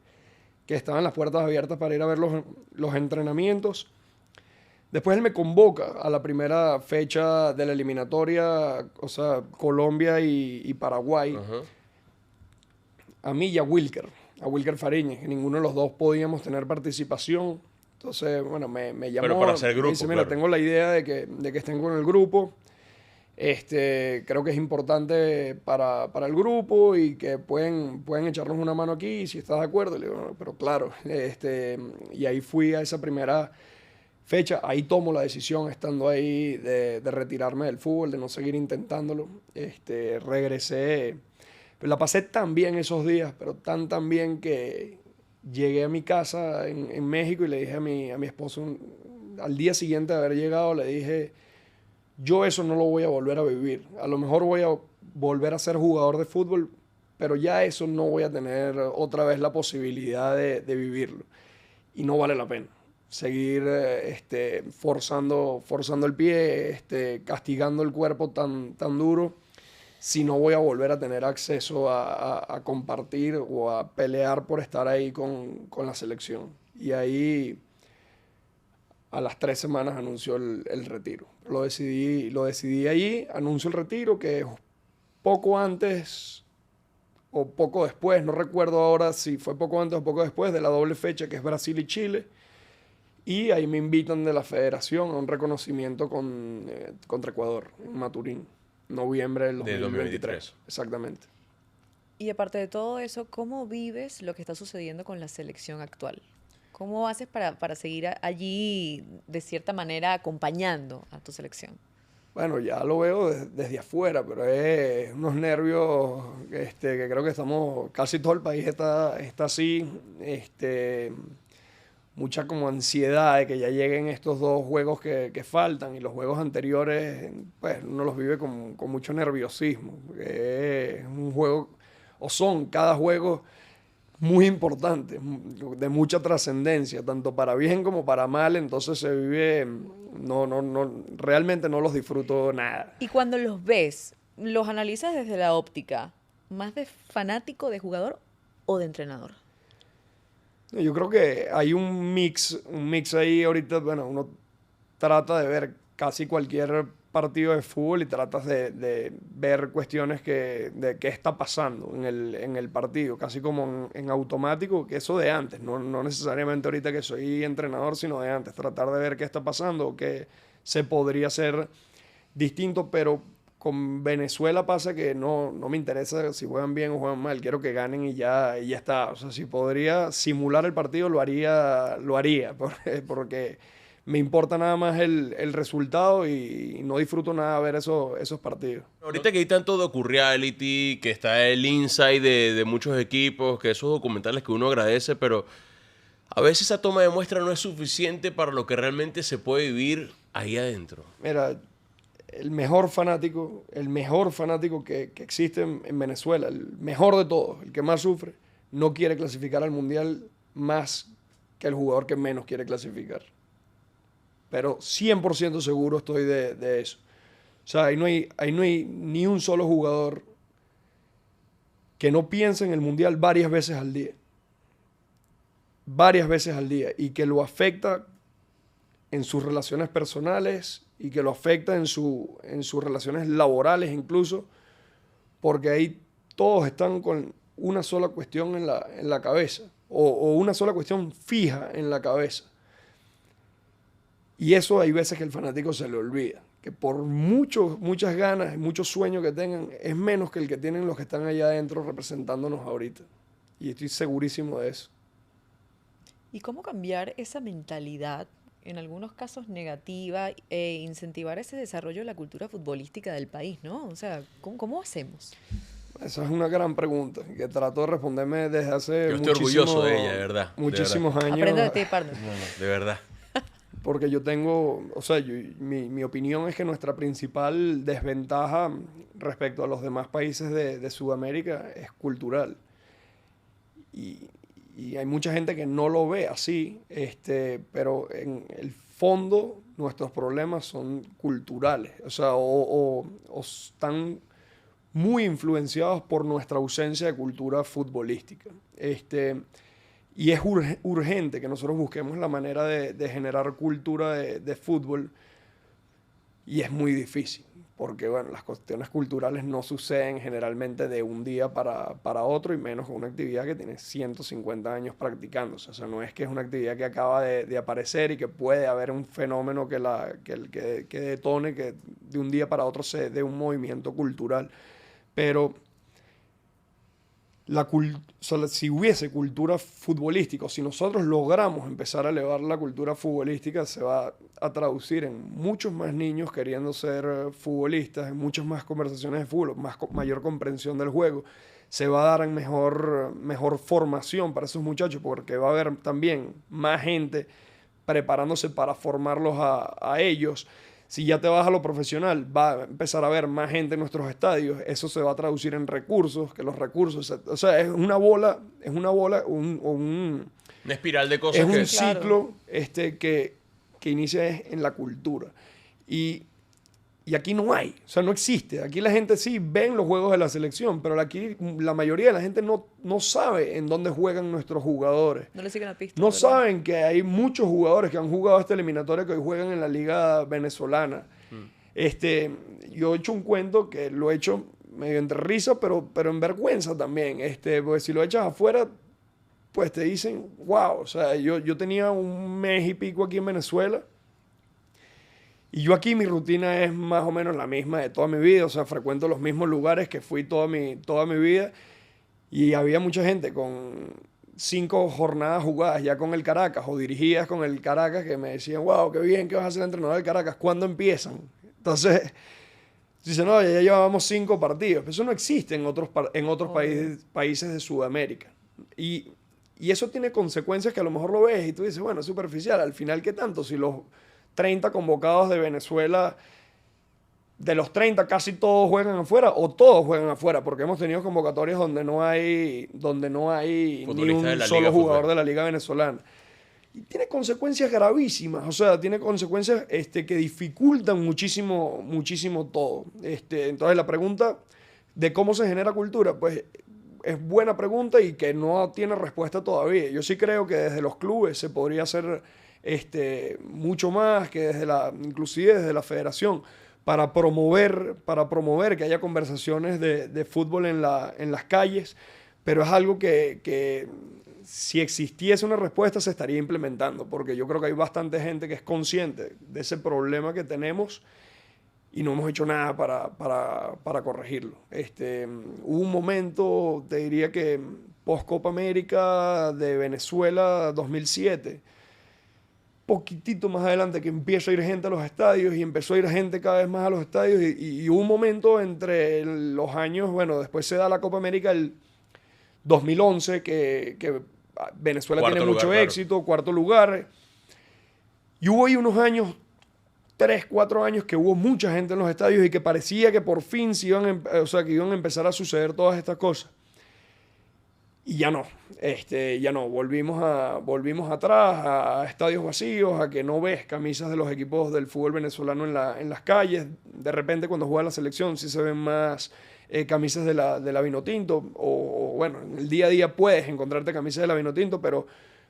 estaban las puertas abiertas para ir a ver los entrenamientos. Después él me convoca a la primera fecha de la eliminatoria, o sea, Colombia y Paraguay. Ajá. A mí y a Wilker Fariñez, que ninguno de los dos podíamos tener participación. Entonces, bueno, me llamó. Pero para hacer grupo, me dice, mira, claro. tengo la idea de que estén con el grupo. Creo que es importante para el grupo y que pueden echarnos una mano aquí si estás de acuerdo. Le digo, "No, pero claro, y ahí fui a esa primera fecha, ahí tomo la decisión, estando ahí, de retirarme del fútbol, de no seguir intentándolo. Regresé, la pasé tan bien esos días, pero tan bien que llegué a mi casa en México y le dije a mi esposo, al día siguiente de haber llegado, le dije, yo eso no lo voy a volver a vivir. A lo mejor voy a volver a ser jugador de fútbol, pero ya eso no voy a tener otra vez la posibilidad de vivirlo. Y no vale la pena seguir forzando el pie, castigando el cuerpo tan duro, si no voy a volver a tener acceso a compartir o a pelear por estar ahí con la selección. Y ahí, a las 3 semanas, anunció el retiro. Lo decidí allí, anuncio el retiro, que poco antes o poco después, no recuerdo ahora si fue poco antes o poco después de la doble fecha, que es Brasil y Chile. Y ahí me invitan de la federación a un reconocimiento contra Ecuador, en Maturín, noviembre del De 2023. 2023. Exactamente. Y aparte de todo eso, ¿cómo vives lo que está sucediendo con la selección actual? ¿Cómo haces para seguir allí, de cierta manera, acompañando a tu selección? Bueno, ya lo veo desde afuera, pero es unos nervios que creo que casi todo el país está así, mucha como ansiedad de que ya lleguen estos dos juegos que faltan y los juegos anteriores, pues uno los vive con mucho nerviosismo, porque es un juego, o son cada juego muy importante, de mucha trascendencia, tanto para bien como para mal, entonces se vive, realmente no los disfruto nada. Y cuando los ves, ¿los analizas desde la óptica más de fanático, de jugador o de entrenador? Yo creo que hay un mix ahí ahorita, bueno, uno trata de ver casi cualquier partido de fútbol y tratas de ver cuestiones de qué está pasando en el partido, casi como en automático, que eso de antes, no necesariamente ahorita que soy entrenador, sino de antes, tratar de ver qué está pasando, qué se podría hacer distinto, pero con Venezuela pasa que no me interesa si juegan bien o juegan mal, quiero que ganen y ya está. O sea, si podría simular el partido, lo haría, porque me importa nada más el resultado y no disfruto nada ver esos partidos. Ahorita que hay tanto docu-reality, que está el insight de muchos equipos, que esos documentales que uno agradece, pero a veces esa toma de muestra no es suficiente para lo que realmente se puede vivir ahí adentro. Mira, el mejor fanático que existe en Venezuela, el mejor de todos, el que más sufre, no quiere clasificar al Mundial más que el jugador que menos quiere clasificar. Pero 100% seguro estoy de eso. O sea, ahí no hay ni un solo jugador que no piense en el Mundial varias veces al día. Varias veces al día. Y que lo afecta en sus relaciones personales y que lo afecta en sus relaciones laborales incluso, porque ahí todos están con una sola cuestión en la cabeza o una sola cuestión fija en la cabeza. Y eso hay veces que el fanático se le olvida, que por muchas ganas y muchos sueños que tengan, es menos que el que tienen los que están allá adentro representándonos ahorita. Y estoy segurísimo de eso. ¿Y cómo cambiar esa mentalidad, en algunos casos negativa, e incentivar ese desarrollo de la cultura futbolística del país, ¿no? O sea, ¿cómo hacemos? Esa es una gran pregunta que trato de responderme desde hace Yo estoy orgulloso de ella, de verdad. Muchísimos años. Aprendo de ti, partner. De verdad. Porque yo tengo, o sea, mi opinión es que nuestra principal desventaja respecto a los demás países de Sudamérica es cultural. Y hay mucha gente que no lo ve así, pero en el fondo nuestros problemas son culturales, o sea, o están muy influenciados por nuestra ausencia de cultura futbolística. Y es urgente que nosotros busquemos la manera de generar cultura de fútbol, y es muy difícil, porque bueno, las cuestiones culturales no suceden generalmente de un día para otro, y menos con una actividad que tiene 150 años practicándose. O sea, no es que es una actividad que acaba de aparecer y que puede haber un fenómeno que detone que de un día para otro se dé un movimiento cultural. Pero si hubiese cultura futbolística, si nosotros logramos empezar a elevar la cultura futbolística, se va a traducir en muchos más niños queriendo ser futbolistas, en muchas más conversaciones de fútbol, mayor comprensión del juego. Se va a dar en mejor formación para esos muchachos, porque va a haber también más gente preparándose para formarlos a ellos. Si ya te vas a lo profesional, va a empezar a haber más gente en nuestros estadios. Eso se va a traducir en recursos, que los recursos... O sea, es una bola, una espiral de cosas. Es un ciclo que inicia en la cultura. Y aquí no hay, o sea, no existe. Aquí la gente sí ven los juegos de la selección, pero aquí la mayoría de la gente no sabe en dónde juegan nuestros jugadores. No le siguen la pista. No ¿verdad? saben que hay muchos jugadores que han jugado esta eliminatoria que hoy juegan en la liga venezolana. Yo he hecho un cuento que lo he hecho medio entre risa, pero en vergüenza también. Porque si lo echas afuera, pues te dicen, wow, o sea, yo tenía un mes y pico aquí en Venezuela. Y yo aquí mi rutina es más o menos la misma de toda mi vida, o sea, frecuento los mismos lugares que fui toda mi vida, y había mucha gente con 5 jornadas jugadas ya con el Caracas o dirigidas con el Caracas que me decían, wow, qué bien que vas a ser entrenador del Caracas, ¿cuándo empiezan? Entonces, dicen, no, ya llevábamos 5 partidos, pero eso no existe en otros países de Sudamérica. Y eso tiene consecuencias que a lo mejor lo ves y tú dices, bueno, es superficial, al final, ¿qué tanto? Si los 30 convocados de Venezuela, de los 30 casi todos juegan afuera o todos juegan afuera, porque hemos tenido convocatorias donde no hay ni un solo jugador de la liga venezolana. Y tiene consecuencias gravísimas, o sea, tiene consecuencias que dificultan muchísimo todo. Entonces la pregunta de cómo se genera cultura, pues es buena pregunta y que no tiene respuesta todavía. Yo sí creo que desde los clubes se podría hacer mucho más, que inclusive desde la federación, para promover que haya conversaciones de fútbol en las calles, pero es algo que si existiese una respuesta se estaría implementando, porque yo creo que hay bastante gente que es consciente de ese problema que tenemos y no hemos hecho nada para corregirlo. Hubo un momento, te diría que post Copa América de Venezuela 2007, poquitito más adelante, que empieza a ir gente a los estadios y empezó a ir gente cada vez más a los estadios y hubo un momento entre los años, bueno, después se da la Copa América el 2011, que Venezuela Cuarto tiene lugar, mucho claro. éxito, cuarto lugar, y hubo ahí unos años, 3, 4 años, que hubo mucha gente en los estadios y que parecía que por fin se iban, que iban a empezar a suceder todas estas cosas. Y ya no, volvimos atrás a estadios vacíos, a que no ves camisas de los equipos del fútbol venezolano en las calles. De repente cuando juega la selección sí se ven más camisas de la Vinotinto, o bueno, en el día a día puedes encontrarte camisas de la Vinotinto, pero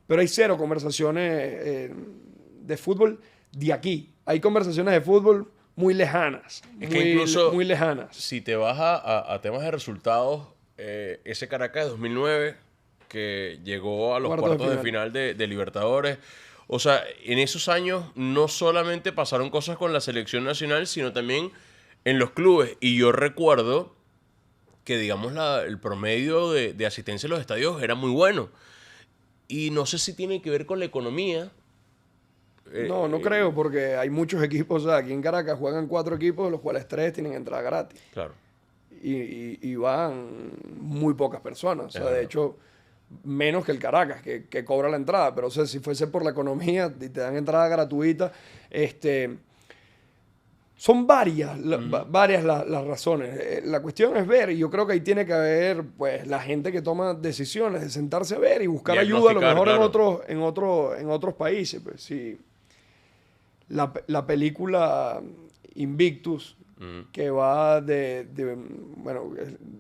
hay cero conversaciones de fútbol de aquí. Hay conversaciones de fútbol muy lejanas, Es que incluso muy lejanas. si te vas a temas de resultados, ese Caracas de 2009 que llegó a los cuartos de final de Libertadores, o sea, en esos años no solamente pasaron cosas con la selección nacional, sino también en los clubes. Y yo recuerdo que, digamos, el promedio de asistencia a los estadios era muy bueno. Y no sé si tiene que ver con la economía. No creo, porque hay muchos equipos, o sea, aquí en Caracas juegan 4 equipos, de los cuales 3 tienen entrada gratis. Claro. Y van muy pocas personas. O sea, de hecho, menos que el Caracas, que cobra la entrada. Pero, o sea, si fuese por la economía y te dan entrada gratuita, son varias las razones. La cuestión es ver, y yo creo que ahí tiene que haber, pues, la gente que toma decisiones, de sentarse a ver y buscar ayuda, a lo mejor claro. en otros países. Pues, sí. La película Invictus, que va de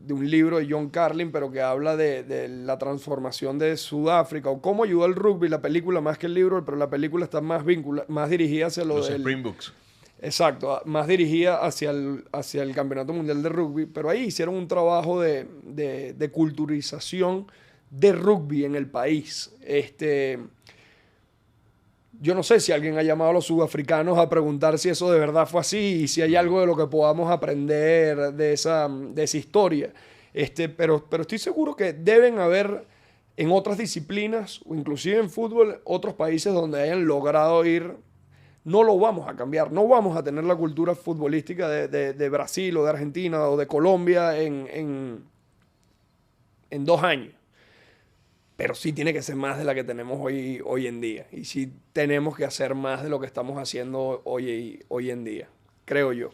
un libro de John Carlin, pero que habla de la transformación de Sudáfrica, o cómo ayudó el rugby, la película más que el libro, pero la película está más dirigida hacia Los Springboks. Exacto, más dirigida hacia el Campeonato Mundial de Rugby, pero ahí hicieron un trabajo de culturización de rugby en el país. Yo no sé si alguien ha llamado a los sudafricanos a preguntar si eso de verdad fue así y si hay algo de lo que podamos aprender de esa historia. Pero estoy seguro que deben haber en otras disciplinas, o inclusive en fútbol, otros países donde hayan logrado ir. No lo vamos a cambiar, no vamos a tener la cultura futbolística de Brasil o de Argentina o de Colombia en 2 años. Pero sí tiene que ser más de la que tenemos hoy en día. Y sí tenemos que hacer más de lo que estamos haciendo hoy en día, creo yo.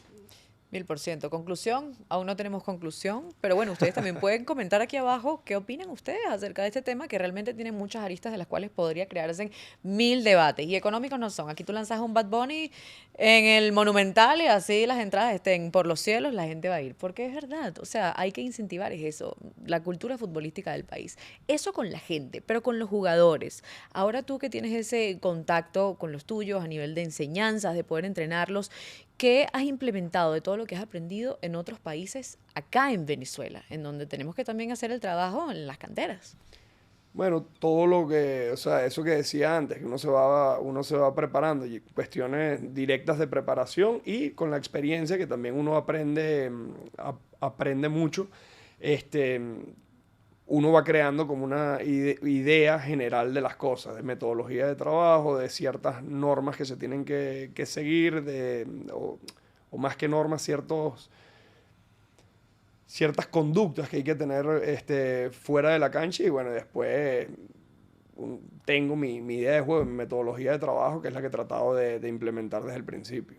1000%. Conclusión, aún no tenemos conclusión, pero bueno, ustedes también pueden comentar aquí abajo qué opinan ustedes acerca de este tema, que realmente tiene muchas aristas de las cuales podría crearse 1000 debates. Y económicos no son. Aquí tú lanzas un Bad Bunny en el Monumental y así las entradas estén por los cielos, la gente va a ir. Porque es verdad, o sea, hay que incentivar eso, la cultura futbolística del país. Eso con la gente, pero con los jugadores. Ahora tú que tienes ese contacto con los tuyos a nivel de enseñanzas, de poder entrenarlos, ¿qué has implementado de todo lo que has aprendido en otros países acá en Venezuela, en donde tenemos que también hacer el trabajo en las canteras? Bueno, todo lo que, o sea, eso que decía antes, que uno se va preparando, y cuestiones directas de preparación y con la experiencia que también uno aprende mucho, uno va creando como una idea general de las cosas, de metodología de trabajo, de ciertas normas que se tienen que seguir, o más que normas, ciertas conductas que hay que tener fuera de la cancha. Y bueno, después tengo mi idea de juego, mi metodología de trabajo, que es la que he tratado de implementar desde el principio.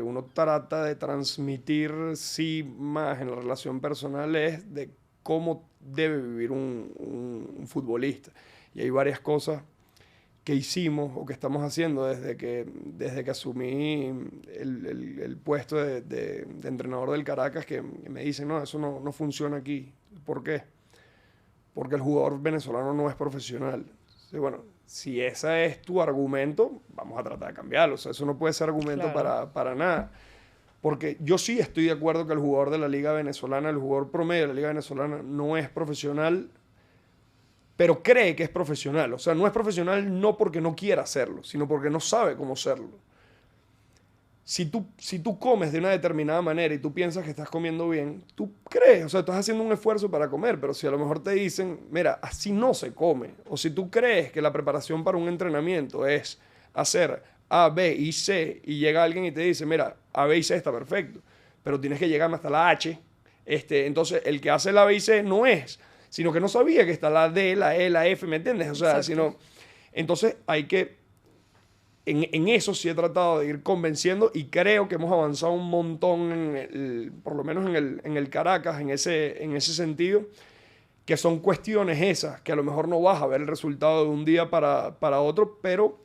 Uno trata de transmitir, sí, más en la relación personal, es de cómo debe vivir un futbolista. Y hay varias cosas que hicimos o que estamos haciendo desde que asumí el puesto de entrenador del Caracas, que me dicen, no, eso no funciona aquí. ¿Por qué? Porque el jugador venezolano no es profesional. Entonces, bueno, si ese es tu argumento, vamos a tratar de cambiarlo. O sea, eso no puede ser argumento para nada. Porque yo sí estoy de acuerdo que el jugador de la Liga Venezolana, el jugador promedio de la Liga Venezolana, no es profesional, pero cree que es profesional. O sea, no es profesional no porque no quiera hacerlo, sino porque no sabe cómo serlo. si tú comes de una determinada manera y tú piensas que estás comiendo bien, tú crees, o sea, estás haciendo un esfuerzo para comer, pero si a lo mejor te dicen, mira, así no se come, o si tú crees que la preparación para un entrenamiento es hacer A, B y C, y llega alguien y te dice, mira, A, B y C está perfecto, pero tienes que llegar hasta la H, entonces el que hace la B y C no es, sino que no sabía que está la D, la E, la F, ¿me entiendes? O sea, Exacto. entonces hay que... En eso sí he tratado de ir convenciendo y creo que hemos avanzado un montón, por lo menos en el Caracas, en ese sentido, que son cuestiones esas, que a lo mejor no vas a ver el resultado de un día para otro, pero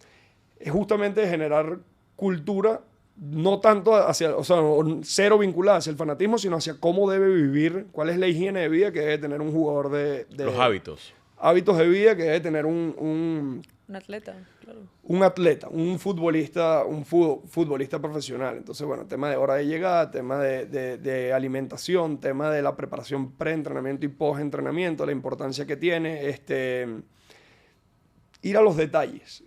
es justamente generar cultura, no tanto hacia, o sea, cero vinculada hacia el fanatismo, sino hacia cómo debe vivir, cuál es la higiene de vida que debe tener un jugador Los hábitos. hábitos de vida que debe tener un Un atleta, claro. un atleta, un futbolista profesional. Entonces, bueno, tema de hora de llegada, tema de alimentación, tema de la preparación pre-entrenamiento y post-entrenamiento, la importancia que tiene, ir a los detalles,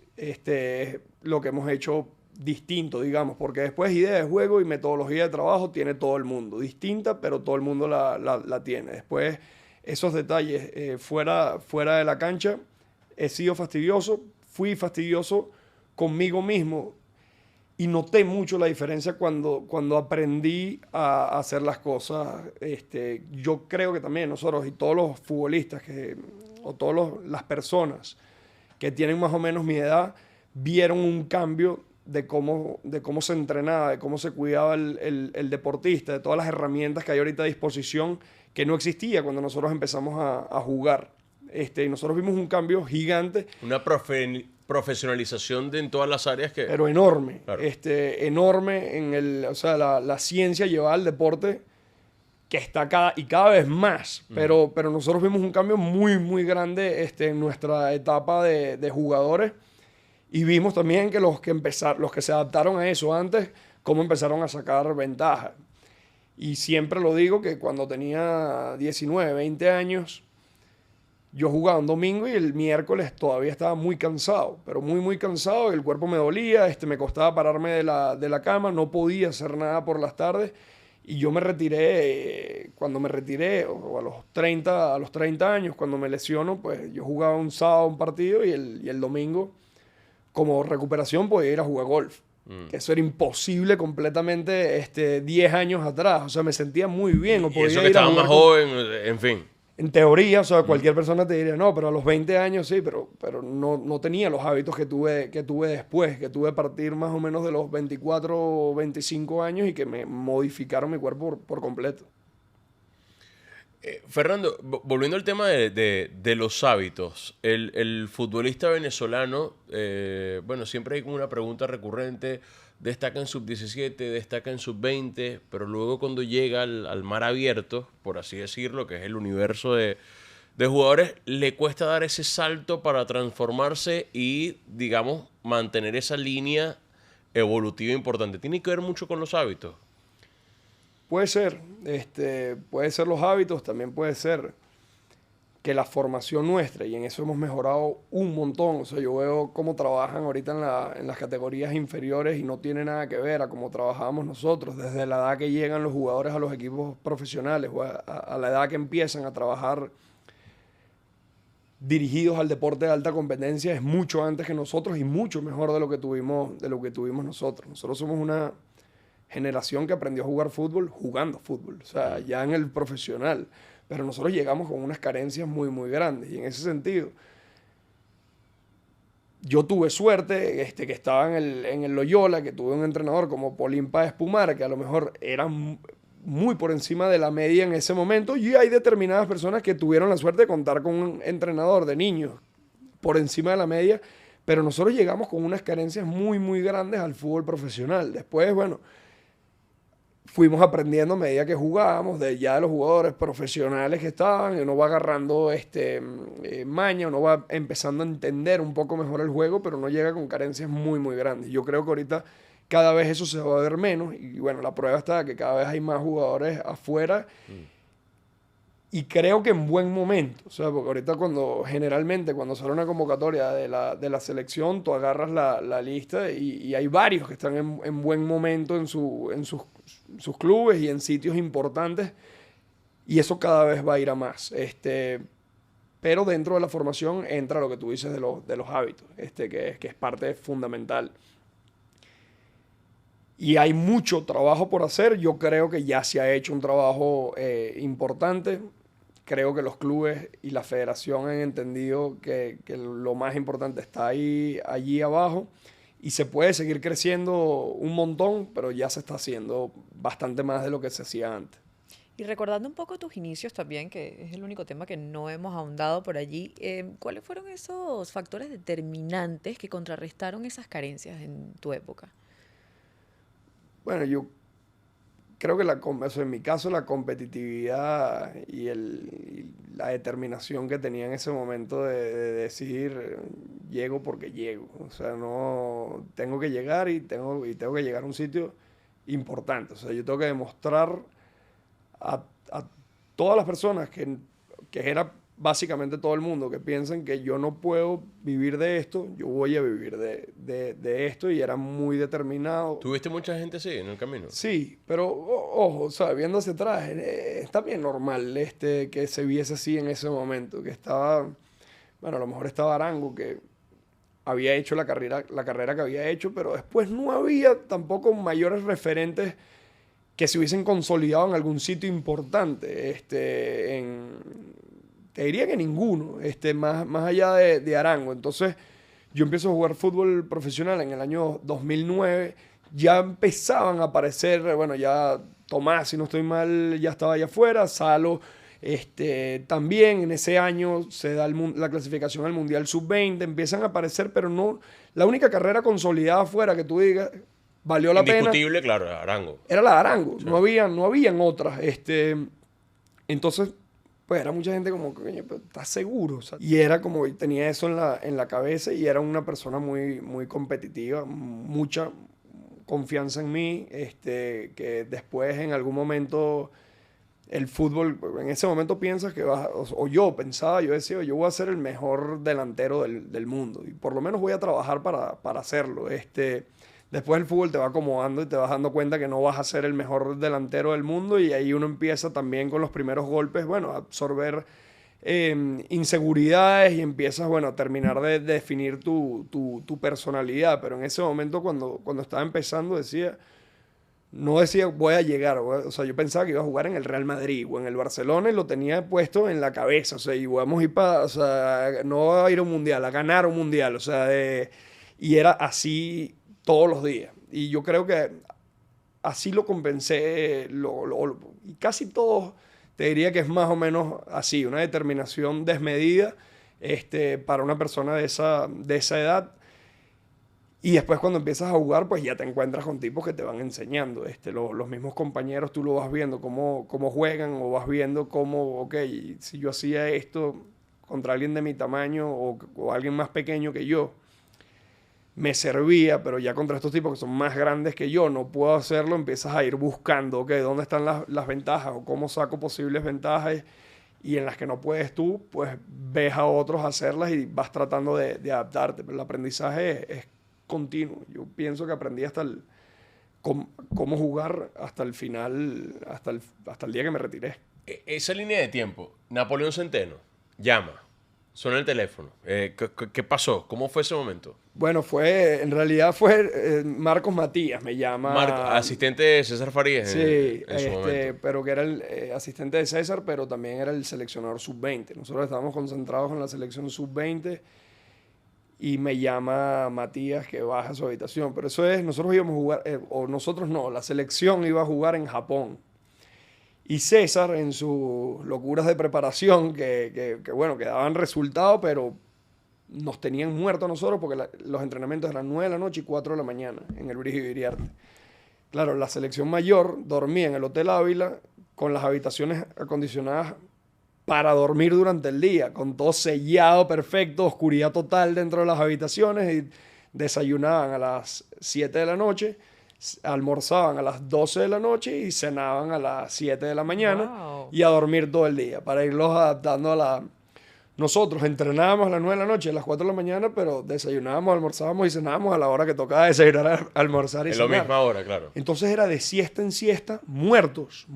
lo que hemos hecho distinto, digamos, porque después idea de juego y metodología de trabajo tiene todo el mundo, distinta, pero todo el mundo la tiene. Después, esos detalles fuera de la cancha, he sido fastidioso, fui fastidioso conmigo mismo y noté mucho la diferencia cuando aprendí a hacer las cosas. Yo creo que también nosotros y todos los futbolistas o todas las personas que tienen más o menos mi edad vieron un cambio de cómo se entrenaba, de cómo se cuidaba el deportista, de todas las herramientas que hay ahorita a disposición que no existía cuando nosotros empezamos a jugar. Y nosotros vimos un cambio gigante, Una profesionalización en todas las áreas que... pero enorme. Claro. Enorme o sea, la ciencia llevada al deporte que está cada vez más. Pero nosotros vimos un cambio muy, muy grande en nuestra etapa de jugadores. Y vimos también que los que se adaptaron a eso antes, cómo empezaron a sacar ventaja. Y siempre lo digo que cuando tenía 19, 20 años, yo jugaba un domingo y el miércoles todavía estaba muy cansado, pero muy, muy cansado. El cuerpo me dolía, me costaba pararme de la cama, no podía hacer nada por las tardes. Y yo me retiré, cuando me retiré, o a los 30 años, cuando me lesiono, pues yo jugaba un sábado un partido y el domingo, como recuperación, podía ir a jugar golf. Que eso era imposible completamente 10 años atrás. O sea, me sentía muy bien. O Y podía eso que ir a estaba jugar más joven, en fin. en teoría, o sea, cualquier persona te diría, no, pero a los 20 años sí, pero no tenía los hábitos que tuve después, que tuve a partir más o menos de los 24 o 25 años y que me modificaron mi cuerpo por completo. Fernando, volviendo al tema de los hábitos, el futbolista venezolano, bueno, siempre hay como una pregunta recurrente, destaca en sub-17, destaca en sub-20, pero luego cuando llega al mar abierto, por así decirlo, que es el universo de jugadores, le cuesta dar ese salto para transformarse y, digamos, mantener esa línea evolutiva importante. Tiene que ver mucho con los hábitos. Puede ser los hábitos, también puede ser que la formación nuestra, y en eso hemos mejorado un montón. O sea, yo veo cómo trabajan ahorita en las categorías inferiores y no tiene nada que ver a cómo trabajábamos nosotros, desde la edad que llegan los jugadores a los equipos profesionales o a la edad que empiezan a trabajar dirigidos al deporte de alta competencia, es mucho antes que nosotros y mucho mejor de lo que tuvimos nosotros. Nosotros somos una generación que aprendió a jugar fútbol jugando fútbol, o sea, ya en el profesional. Pero nosotros llegamos con unas carencias muy, muy grandes. Y en ese sentido, yo tuve suerte que estaba en el Loyola, que tuve un entrenador como Paulín Páez Pumar, que a lo mejor era muy por encima de la media en ese momento. Y hay determinadas personas que tuvieron la suerte de contar con un entrenador de niños por encima de la media. Pero nosotros llegamos con unas carencias muy, muy grandes al fútbol profesional. Después, bueno, fuimos aprendiendo a medida que jugábamos, de los jugadores profesionales que estaban, y uno va agarrando maña, uno va empezando a entender un poco mejor el juego, pero no llega con carencias muy, muy grandes. Yo creo que ahorita cada vez eso se va a ver menos, y bueno, la prueba está que cada vez hay más jugadores afuera, Y creo que en buen momento, o sea, porque ahorita generalmente cuando sale una convocatoria de la selección, tú agarras la lista y hay varios que están en buen momento en sus clubes y en sitios importantes, y eso cada vez va a ir a más. Pero dentro de la formación entra lo que tú dices de los hábitos, que es parte fundamental. Y hay mucho trabajo por hacer. Yo creo que ya se ha hecho un trabajo importante. Creo que los clubes y la federación han entendido que lo más importante está allí abajo. Y se puede seguir creciendo un montón, pero ya se está haciendo bastante más de lo que se hacía antes. Y recordando un poco tus inicios también, que es el único tema que no hemos ahondado por allí, ¿cuáles fueron esos factores determinantes que contrarrestaron esas carencias en tu época? Bueno, yo creo que o sea, en mi caso la competitividad y la determinación que tenía en ese momento de decir llego porque llego. O sea, no tengo que llegar y tengo que llegar a un sitio importante. O sea, yo tengo que demostrar a todas las personas que era básicamente todo el mundo, que piensan que yo no puedo vivir de esto, yo voy a vivir de esto, y era muy determinado. ¿Tuviste mucha gente así en el camino? Sí, pero ojo, o sea, viendo hacia atrás, está bien normal que se viese así en ese momento, que estaba, bueno, a lo mejor estaba Arango, que había hecho la carrera que había hecho, pero después no había tampoco mayores referentes que se hubiesen consolidado en algún sitio importante, te diría que ninguno, más allá de Arango. Entonces, yo empiezo a jugar fútbol profesional en el año 2009. Ya empezaban a aparecer, bueno, ya Tomás, si no estoy mal, ya estaba allá afuera. Salo, también en ese año se da la clasificación al Mundial Sub-20. Empiezan a aparecer, pero no. La única carrera consolidada afuera que tú digas valió la pena. Indiscutible, claro, Arango. Era la de Arango. Sí. No habían otras. Entonces, pues era mucha gente como, coño, pero ¿estás seguro? O sea, y era como, tenía eso en la cabeza, y era una persona muy, muy competitiva, mucha confianza en mí, que después en algún momento el fútbol, en ese momento piensas que vas, o yo decía, yo voy a ser el mejor delantero del mundo, y por lo menos voy a trabajar para hacerlo. Después el fútbol te va acomodando y te vas dando cuenta que no vas a ser el mejor delantero del mundo, y ahí uno empieza también con los primeros golpes, bueno, a absorber inseguridades, y empiezas, bueno, a terminar de definir tu personalidad. Pero en ese momento, cuando estaba empezando, no decía voy a llegar, o sea, yo pensaba que iba a jugar en el Real Madrid o en el Barcelona, y lo tenía puesto en la cabeza, o sea, y vamos a ir o sea, no a ir a un mundial, a ganar un mundial, o sea, y era así todos los días. Y yo creo que así lo compensé, y casi todos, te diría que es más o menos así, una determinación desmedida para una persona de esa edad. Y después cuando empiezas a jugar, pues ya te encuentras con tipos que te van enseñando. Los mismos compañeros, tú lo vas viendo cómo juegan, o vas viendo cómo, ok, si yo hacía esto contra alguien de mi tamaño o alguien más pequeño que yo, me servía, pero ya contra estos tipos que son más grandes que yo no puedo hacerlo. Empiezas a ir buscando, ok, dónde están las ventajas, o cómo saco posibles ventajas, y en las que no puedes tú, pues ves a otros hacerlas y vas tratando de adaptarte. Pero el aprendizaje es continuo. Yo pienso que aprendí cómo jugar hasta el final, hasta el día que me retiré. Esa línea de tiempo, Napoleón Centeno llama, suena el teléfono. ¿Qué pasó? ¿Cómo fue ese momento? Bueno, en realidad fue Marcos Matías, me llama. Asistente de César Farías sí, en su momento. pero que era el asistente de César, pero también era el seleccionador sub-20. Nosotros estábamos concentrados en la selección sub-20, y me llama Matías que baja a su habitación. Pero eso es, nosotros íbamos a jugar, o nosotros no, la selección iba a jugar en Japón. Y César, en sus locuras de preparación, que bueno, que daban resultado, pero nos tenían muertos a nosotros, porque los entrenamientos eran 9 de la noche y 4 de la mañana en el Brígido Iriarte. Claro, la selección mayor dormía en el Hotel Ávila con las habitaciones acondicionadas para dormir durante el día, con todo sellado perfecto, oscuridad total dentro de las habitaciones, y desayunaban a las 7 de la noche, almorzaban a las 12 de la noche y cenaban a las 7 de la mañana Wow. y a dormir todo el día para irlos adaptando a la... Nosotros entrenábamos a las 9 de la noche, a las 4 de la mañana, pero desayunábamos, almorzábamos y cenábamos a la hora que tocaba desayunar, almorzar y En la cenar. misma hora, claro. Entonces era de siesta en siesta, muertos,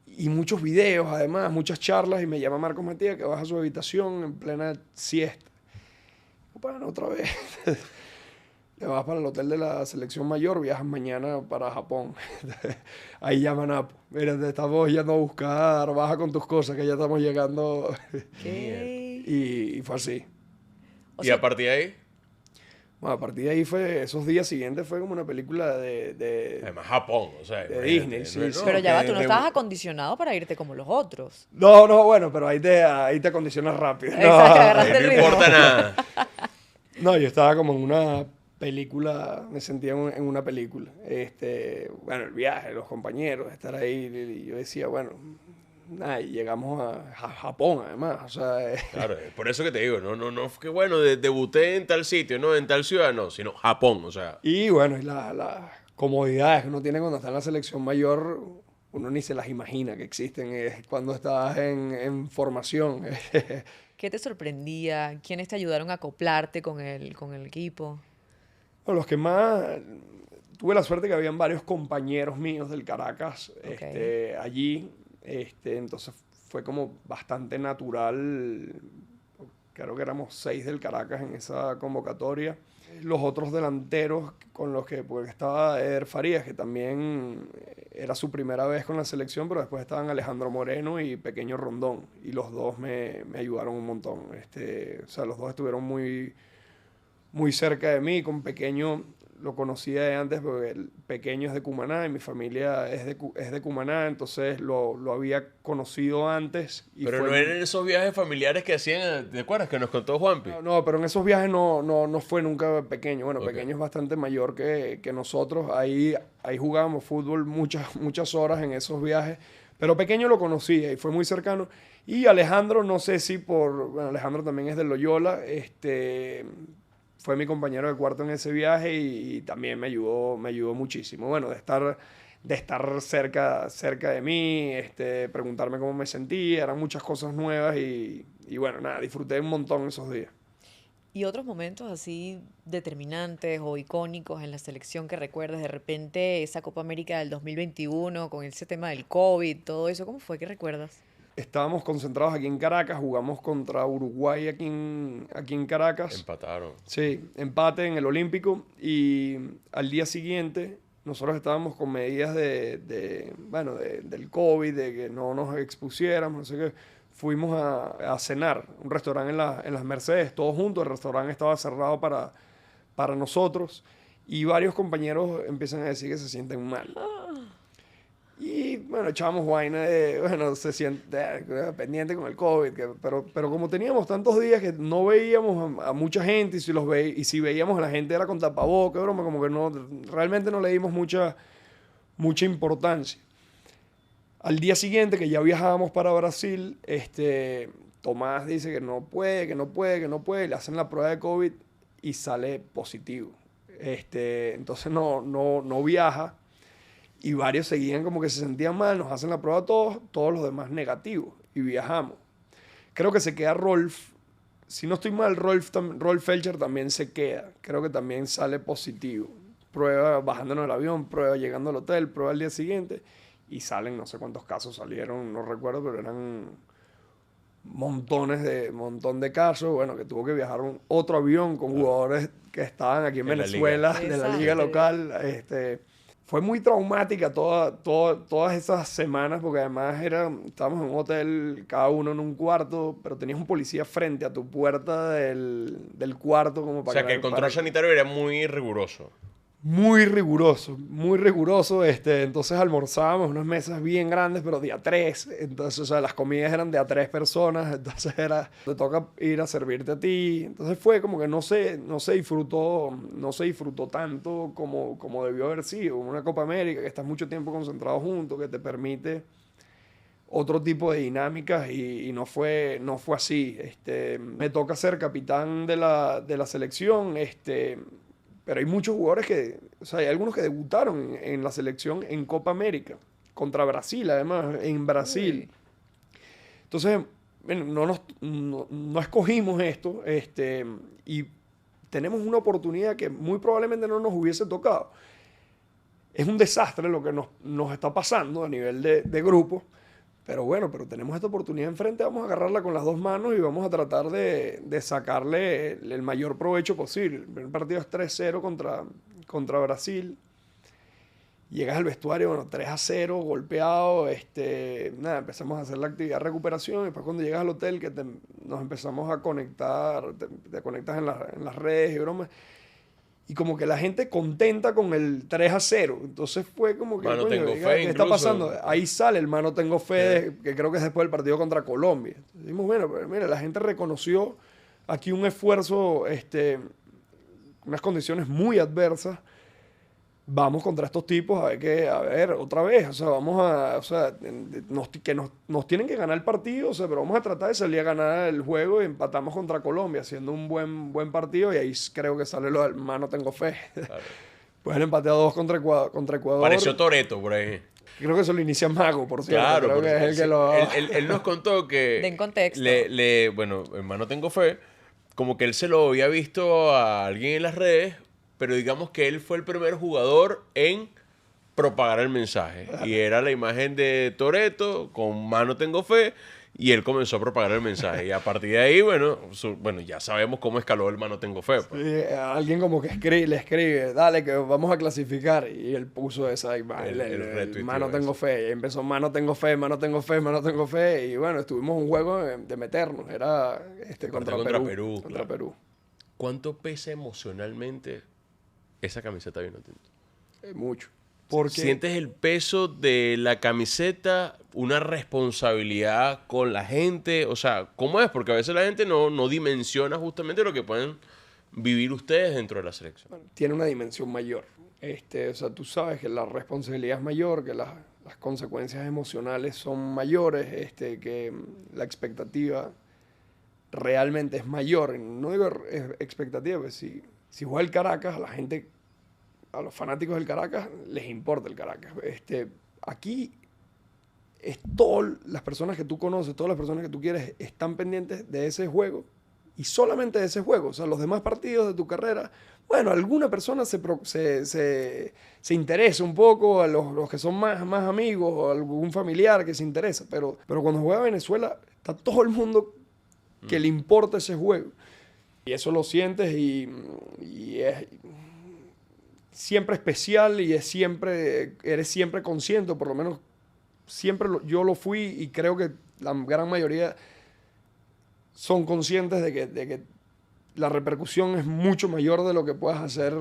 y muchos videos, además, muchas charlas, y me llama Marcos Matías que baja a su habitación en plena siesta. Bueno, otra vez. Te vas para el hotel de la selección mayor, viajas mañana para Japón. Ahí llaman a, mira, te estamos yendo a buscar, baja con tus cosas, que ya estamos llegando. ¿Qué? Y fue así. O Y sea, a partir de ahí, Bueno, a partir de ahí esos días siguientes fue como una película además Japón, o sea, de imagínate, Disney, sí, no, sí. pero ya va, tú no de- estabas acondicionado para irte como los otros. No, bueno, pero ahí te acondicionas rápido. Exacto, agarraste el no ritmo. importa nada. No, yo estaba como en una película, me sentía en una película. Bueno, el viaje, los compañeros, estar ahí, y yo decía, bueno, nada, y llegamos a Japón además, o sea, Claro, es por eso que te digo, no fue que bueno, debuté en tal sitio, no, en tal ciudad, no, sino Japón, o sea. y bueno, y las comodidades que uno tiene cuando está en la selección mayor, uno ni se las imagina que existen cuando estás en formación. ¿Qué te sorprendía? ¿Quiénes te ayudaron a acoplarte con el equipo? Bueno, los que más... Tuve la suerte que habían varios compañeros míos del Caracas Ok. allí. Entonces fue como bastante natural. Creo que éramos 6 del Caracas en esa convocatoria. Los otros delanteros con los que... Porque estaba Eder Farías, que también era su primera vez con la selección, pero después estaban Alejandro Moreno y Pequeño Rondón. Y los dos me ayudaron un montón. O sea, los dos estuvieron muy cerca de mí. Con Pequeño lo conocía de antes porque el Pequeño es de Cumaná y mi familia es de Cumaná, entonces lo había conocido antes. Y Pero fue no eran esos viajes familiares que hacían, ¿te acuerdas? Que nos contó Juanpi. No, pero en esos viajes no fue nunca Pequeño. Bueno, Ok. Pequeño es bastante mayor que nosotros. Ahí jugábamos fútbol muchas horas en esos viajes. Pero Pequeño lo conocía y fue muy cercano. Y Alejandro, no sé si bueno, Alejandro también es de Loyola. Fue mi compañero de cuarto en ese viaje y también me ayudó muchísimo. Bueno, de estar cerca de mí, preguntarme cómo me sentía, eran muchas cosas nuevas y bueno, nada, disfruté un montón esos días. ¿Y otros momentos así determinantes o icónicos en la selección que recuerdes? De repente esa Copa América del 2021 con ese tema del COVID, todo eso, ¿cómo fue que recuerdas? Estábamos concentrados aquí en Caracas, jugamos contra Uruguay aquí en Caracas. Empataron. Sí, empate en el Olímpico y al día siguiente nosotros estábamos con medidas del COVID, de que no nos expusiéramos, no sé qué. Fuimos a cenar, un restaurante en las Mercedes, todos juntos, el restaurante estaba cerrado para nosotros y varios compañeros empiezan a decir que se sienten mal. Y bueno, echábamos vaina bueno, se siente pendiente con el COVID, pero como teníamos tantos días que no veíamos a mucha gente y si veíamos a la gente era con tapabocas, broma, como que realmente no le dimos mucha importancia. Al día siguiente, que ya viajábamos para Brasil, Tomás dice que no puede, le hacen la prueba de COVID y sale positivo. Entonces no viaja. Y varios seguían como que se sentían mal, nos hacen la prueba todos los demás negativos y viajamos. Creo que se queda Rolf, si no estoy mal, Rolf Felcher también se queda, creo que también sale positivo. Prueba bajándonos del avión, prueba llegando al hotel, prueba al día siguiente y salen, no sé cuántos casos salieron, no recuerdo, pero eran montón de casos, bueno, que tuvo que viajar otro avión con jugadores que estaban aquí en En la Venezuela, liga. de la Exacto. liga local, fue muy traumática todas esas semanas porque además estábamos en un hotel, cada uno en un cuarto, pero tenías un policía frente a tu puerta del cuarto como O para sea que el control sanitario era muy riguroso. muy riguroso. Entonces almorzábamos unas mesas bien grandes, pero de a 3. Entonces, o sea, las comidas eran de a 3 personas. Entonces te toca ir a servirte a ti. Entonces fue como que no se disfrutó tanto como debió haber sido. Una Copa América que estás mucho tiempo concentrado juntos, que te permite otro tipo de dinámicas y no fue así. Me toca ser capitán de la selección, Pero hay muchos jugadores que, o sea, hay algunos que debutaron en la selección en Copa América, contra Brasil, además, en Brasil. Uy. Entonces, bueno, no escogimos esto, y tenemos una oportunidad que muy probablemente no nos hubiese tocado. Es un desastre lo que nos está pasando a nivel de grupo, pero bueno, pero tenemos esta oportunidad enfrente, vamos a agarrarla con las dos manos y vamos a tratar de sacarle el mayor provecho posible. El primer partido es 3-0 contra Brasil. Llegas al vestuario, bueno, 3-0, golpeado, nada, empezamos a hacer la actividad de recuperación, y después cuando llegas al hotel que nos empezamos a conectar, te conectas en las redes y bromas, y como que la gente contenta con el 3-0, entonces fue como que, Mano, coño, tengo diga, fe ¿qué está incluso. pasando? Ahí sale el mano tengo fe, que creo que es después del partido contra Colombia. Decimos, bueno, pero mira, la gente reconoció aquí un esfuerzo, unas condiciones muy adversas. Vamos contra estos tipos a ver, otra vez, o sea, nos tienen que ganar el partido, o sea, pero vamos a tratar de salir a ganar el juego y empatamos contra Colombia, haciendo un buen partido, y ahí creo que sale lo del mano tengo fe. Claro. Pues el empate a 2 contra Ecuador. Pareció Toretto por ahí. Creo que eso lo inicia Mago, por cierto. Claro, creo que es el que lo... él nos contó que... Den contexto. Bueno, hermano, tengo fe. Como que él se lo había visto a alguien en las redes, pero digamos que él fue el primer jugador en propagar el mensaje. Y era la imagen de Toretto con mano tengo fe, y él comenzó a propagar el mensaje. Y a partir de ahí, bueno, ya sabemos cómo escaló el mano tengo fe. Pues. Sí, alguien como que le escribe, dale, que vamos a clasificar. Y él puso esa imagen, El retuiteó mano tengo eso. fe. Y empezó mano tengo fe, mano tengo fe, mano tengo fe. Y bueno, estuvimos un juego de meternos. Era contra Perú. Contra claro. Perú. ¿Cuánto pesa emocionalmente esa camiseta vino tinto? Mucho. Porque ¿Sientes el peso de la camiseta, una responsabilidad con la gente? O sea, ¿cómo es? Porque a veces la gente no dimensiona justamente lo que pueden vivir ustedes dentro de la selección. bueno, tiene una dimensión mayor. O sea, tú sabes que la responsabilidad es mayor, que las consecuencias emocionales son mayores, que la expectativa realmente es mayor. No digo expectativa, pues si juega el Caracas, a los fanáticos del Caracas les importa el Caracas. Aquí todas las personas que tú conoces, todas las personas que tú quieres están pendientes de ese juego y solamente de ese juego. O sea, los demás partidos de tu carrera, bueno, alguna persona se interesa un poco, a los que son más amigos o algún familiar que se interesa, pero cuando juega Venezuela está todo el mundo que le importa ese juego. Y eso lo sientes y es siempre especial y eres siempre consciente, por lo menos yo lo fui y creo que la gran mayoría son conscientes de que la repercusión es mucho mayor de lo que puedas hacer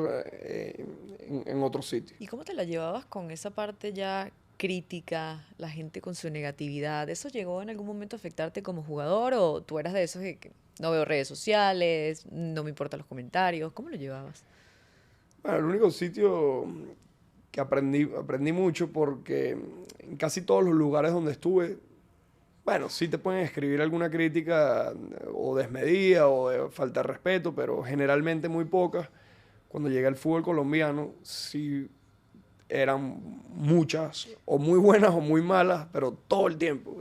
en otros sitios. ¿Y cómo te la llevabas con esa parte ya crítica, la gente con su negatividad? ¿Eso llegó en algún momento a afectarte como jugador o tú eras de esos que no veo redes sociales, no me importan los comentarios? ¿Cómo lo llevabas? Bueno, el único sitio que aprendí mucho porque en casi todos los lugares donde estuve, bueno, sí te pueden escribir alguna crítica o desmedida o de falta de respeto, pero generalmente muy pocas. Cuando llegué al fútbol colombiano, sí eran muchas, o muy buenas o muy malas, pero todo el tiempo.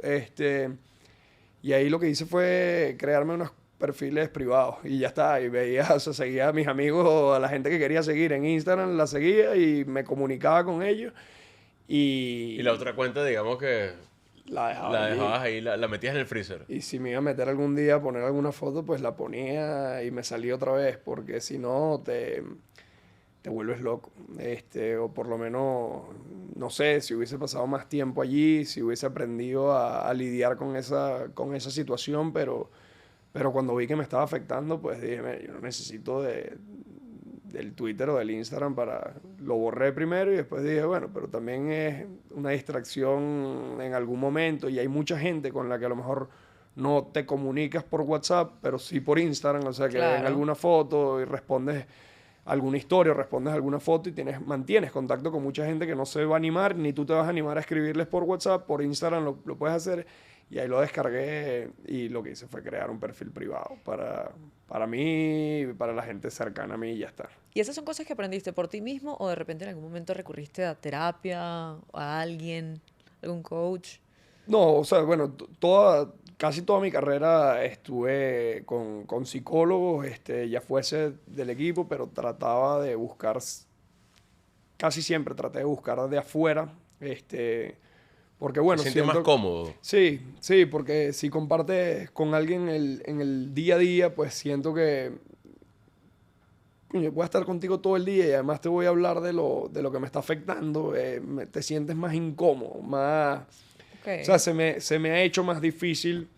Y ahí lo que hice fue crearme unos perfiles privados y ya está. Y veía, o sea, seguía a mis amigos o a la gente que quería seguir en Instagram, la seguía y me comunicaba con ellos. Y la otra cuenta, digamos que la dejaba la allí. dejabas ahí, la metías en el freezer. Y si me iba a meter algún día a poner alguna foto, pues la ponía y me salía otra vez, porque si no te vuelves loco. O por lo menos, no sé, si hubiese pasado más tiempo allí, si hubiese aprendido a lidiar con esa situación, pero cuando vi que me estaba afectando, pues dije, yo no necesito del Twitter o del Instagram lo borré primero y después dije, bueno, pero también es una distracción en algún momento y hay mucha gente con la que a lo mejor no te comunicas por WhatsApp, pero sí por Instagram, o sea, que ven Claro. alguna foto y respondes alguna historia, respondes alguna foto y mantienes contacto con mucha gente que no se va a animar, ni tú te vas a animar a escribirles por WhatsApp, por Instagram lo puedes hacer Y ahí lo descargué y lo que hice fue crear un perfil privado para mí, para la gente cercana a mí y ya está. ¿Y esas son cosas que aprendiste por ti mismo o de repente en algún momento recurriste a terapia, a alguien, algún coach? No, o sea, bueno, casi toda mi carrera estuve con psicólogos, ya fuese del equipo, pero trataba de buscar, casi siempre traté de buscar de afuera, porque bueno, ¿Te sientes más cómodo? Sí, sí, porque si compartes con alguien en el día a día, pues siento que coño, voy a estar contigo todo el día y además te voy a hablar de lo que me está afectando, te sientes más incómodo, más... Ok. O sea, se me ha hecho más difícil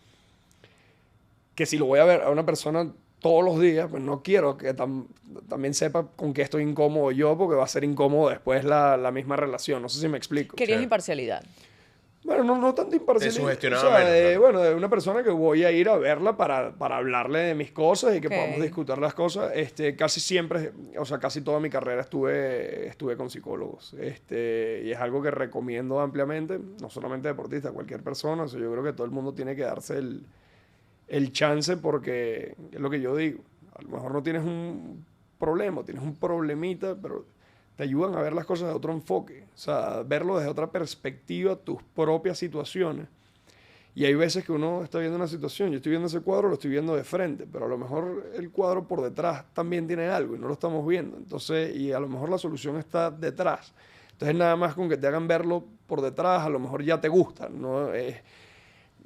que si lo voy a ver a una persona todos los días, pues no quiero que también sepa con qué estoy incómodo yo, porque va a ser incómodo después la misma relación. No sé si me explico. Querías Sí. imparcialidad. Bueno, no tanto imparcial. Te sugestionaba O sea, menos, claro. bueno, de una persona que voy a ir a verla para hablarle de mis cosas y que Ok. podamos discutir las cosas. Casi siempre, o sea, casi toda mi carrera estuve con psicólogos. Y es algo que recomiendo ampliamente, no solamente deportistas, cualquier persona. O sea, yo creo que todo el mundo tiene que darse el chance porque es lo que yo digo. A lo mejor no tienes un problema, tienes un problemita, pero te ayudan a ver las cosas de otro enfoque, o sea, verlo desde otra perspectiva, tus propias situaciones. Y hay veces que uno está viendo una situación, yo estoy viendo ese cuadro, lo estoy viendo de frente, pero a lo mejor el cuadro por detrás también tiene algo y no lo estamos viendo. Entonces, y a lo mejor la solución está detrás. Entonces, nada más con que te hagan verlo por detrás, a lo mejor ya te gusta, ¿no?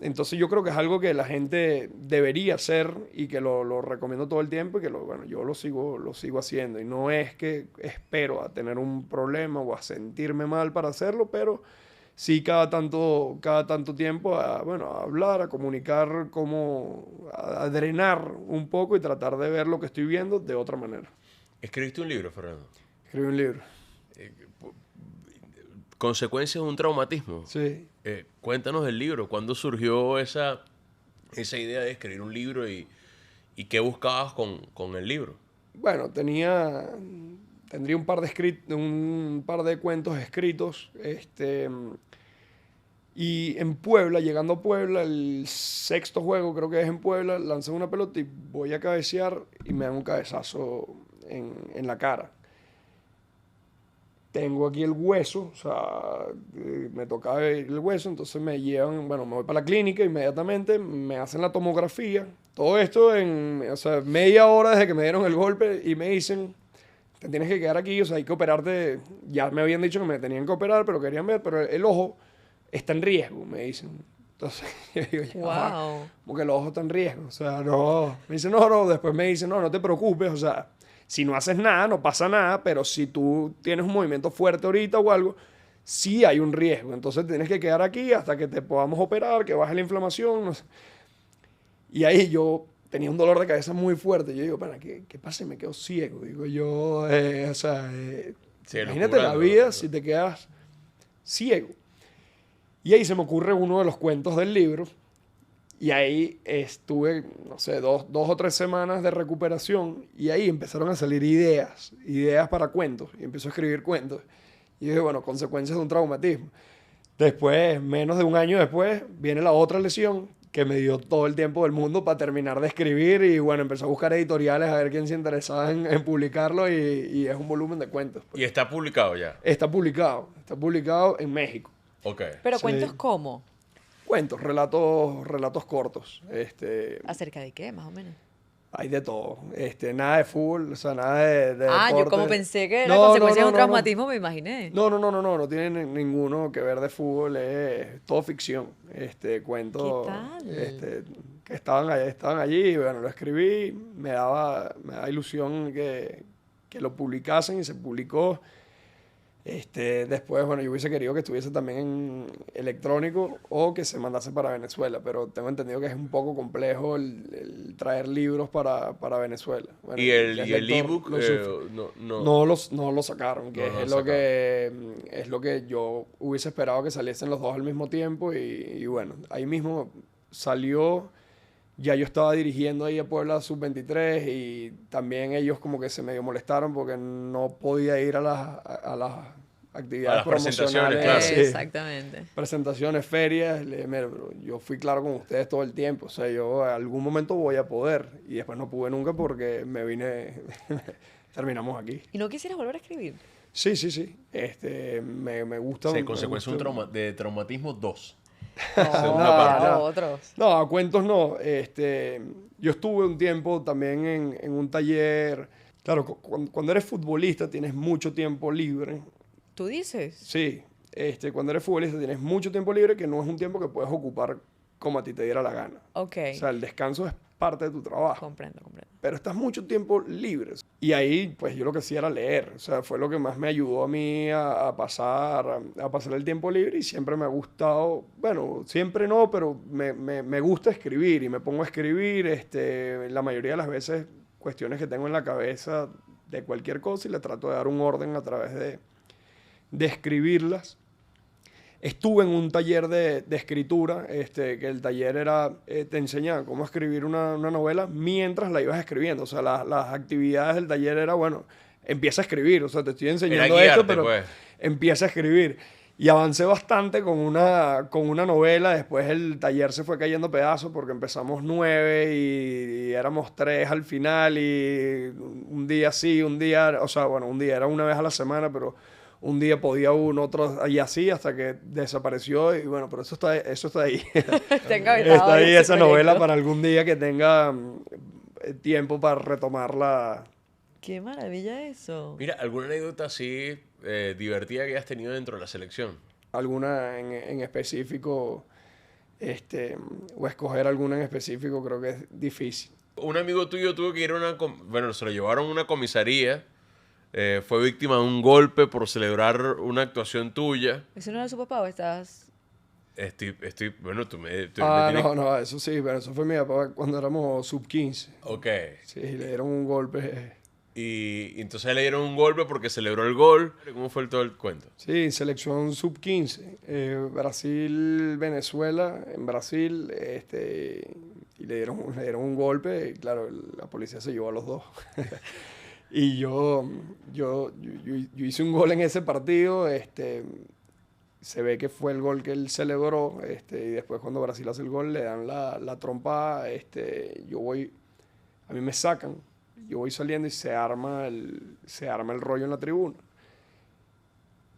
Entonces yo creo que es algo que la gente debería hacer y que lo recomiendo todo el tiempo y que bueno, yo lo sigo haciendo. Y no es que espero a tener un problema o a sentirme mal para hacerlo, pero sí cada tanto tiempo bueno, a hablar, a comunicar, a drenar un poco y tratar de ver lo que estoy viendo de otra manera. ¿Escribiste un libro, Fernando? Escribí un libro. Consecuencias de un traumatismo. Sí. Cuéntanos del libro. ¿Cuándo surgió esa idea de escribir un libro y qué buscabas con el libro? Bueno, tendría un par de cuentos escritos, y en Puebla, llegando a Puebla, el sexto juego creo que es en Puebla, lancé una pelota y voy a cabecear y me dan un cabezazo en la cara. Tengo aquí el hueso, o sea, me tocaba el hueso, entonces me llevan, bueno, me voy para la clínica inmediatamente, me hacen la tomografía, todo esto o sea, media hora desde que me dieron el golpe y me dicen, te tienes que quedar aquí, o sea, hay que operarte, ya me habían dicho que me tenían que operar, pero querían ver, pero el ojo está en riesgo, me dicen. Entonces, yo digo, ya va, Wow. como que el ojo está en riesgo, o sea, no, me dicen, no, después me dicen, no te preocupes, o sea, si no haces nada, no pasa nada, pero si tú tienes un movimiento fuerte ahorita o algo, sí hay un riesgo. Entonces tienes que quedar aquí hasta que te podamos operar, que baje la inflamación. No sé. Y ahí yo tenía un dolor de cabeza muy fuerte. Yo digo, para, ¿qué pasa? Me quedo ciego. Digo yo, o sea, Sí, imagínate locura, la ¿no? vida si te quedas ciego. Y ahí se me ocurre uno de los cuentos del libro. Y ahí estuve, no sé, dos o tres semanas de recuperación y ahí empezaron a salir ideas para cuentos. Y empecé a escribir cuentos. Y dije, bueno, consecuencias de un traumatismo. Después, menos de un año después, viene la otra lesión que me dio todo el tiempo del mundo para terminar de escribir. Y bueno, empecé a buscar editoriales a ver quién se interesaba en publicarlo y es un volumen de cuentos. Y está publicado ya. Está publicado en México. Ok. Pero Sí. cuentos cómo, Cuentos, relatos cortos. acerca de qué, más o menos. Hay de todo. Nada de fútbol, o sea, nada de Ah, yo deporte. como pensé que era No, consecuencia de un no. traumatismo, me imaginé. No tiene ninguno que ver de fútbol, es todo ficción. Cuentos ¿Qué tal? Que estaban allí, y bueno, lo escribí, me daba ilusión que lo publicasen y se publicó. Después, bueno, yo hubiese querido que estuviese también en electrónico o que se mandase para Venezuela, pero tengo entendido que es un poco complejo el traer libros para Venezuela. Bueno, ¿Y el lector ebook? lo sufre. No lo sacaron, que No lo es lo que yo hubiese esperado que saliesen los dos al mismo tiempo y bueno, ahí mismo salió. Ya yo estaba dirigiendo ahí a Puebla Sub-23 y también ellos como que se medio molestaron porque no podía ir a actividades las presentaciones, promocionales. claro. Sí. Exactamente. Presentaciones, ferias, le dije, mira, bro, yo fui claro con ustedes todo el tiempo, o sea, yo a algún momento voy a poder, y después no pude nunca porque me vine, terminamos aquí. ¿Y no quisieras volver a escribir? Sí, me gusta. Sí, me consecuencia de gusta. de traumatismo 2. No, parte. no. otros. No, a cuentos no. Yo estuve un tiempo también en un taller. Claro, cuando eres futbolista tienes mucho tiempo libre. ¿Tú dices? Sí, cuando eres futbolista tienes mucho tiempo libre que no es un tiempo que puedes ocupar como a ti te diera la gana. Ok. O sea, el descanso es parte de tu trabajo. Comprendo. Pero estás mucho tiempo libre. Y ahí, pues yo lo que hacía era leer. O sea, fue lo que más me ayudó a mí a pasar el tiempo libre y siempre me ha gustado, bueno, siempre no, pero me gusta escribir y me pongo a escribir, la mayoría de las veces cuestiones que tengo en la cabeza de cualquier cosa y le trato de dar un orden a través de escribirlas. Estuve en un taller de escritura, que el taller era, te enseñaban cómo escribir una novela mientras la ibas escribiendo. O sea, las actividades del taller era, bueno, empieza a escribir. O sea, te estoy enseñando Era guiarte, esto, pero pues. empieza a escribir. Y avancé bastante con una novela. Después el taller se fue cayendo a pedazos porque empezamos 9 y éramos 3 al final. Y un día sí, un día, o sea, bueno, un día era una vez a la semana, pero un día podía uno, otro, y así hasta que desapareció. Y bueno, pero eso está ahí. Tenga Está ahí ese esa novela proyecto. para algún día que tenga tiempo para retomarla. Qué maravilla eso. Mira, ¿alguna anécdota así divertida que hayas tenido dentro de la selección? Alguna en específico, o escoger alguna en específico, creo que es difícil. Un amigo tuyo tuvo que ir a bueno, se lo llevaron a una comisaría, fue víctima de un golpe por celebrar una actuación tuya. ¿Eso no era su papá o estás...? Bueno, tú me tienes- No, eso sí, pero eso fue mi papá cuando éramos sub-15. Ok. Sí, le dieron un golpe. Y entonces le dieron un golpe porque celebró el gol. ¿Cómo fue todo el cuento? Sí, selección sub-15. Brasil, Venezuela, en Brasil, y le dieron un golpe. Y claro, la policía se llevó a los dos. Y yo hice un gol en ese partido. Se ve que fue el gol que él celebró. Y después cuando Brasil hace el gol le dan la trompa. A mí me sacan. Yo voy saliendo y se arma el rollo en la tribuna.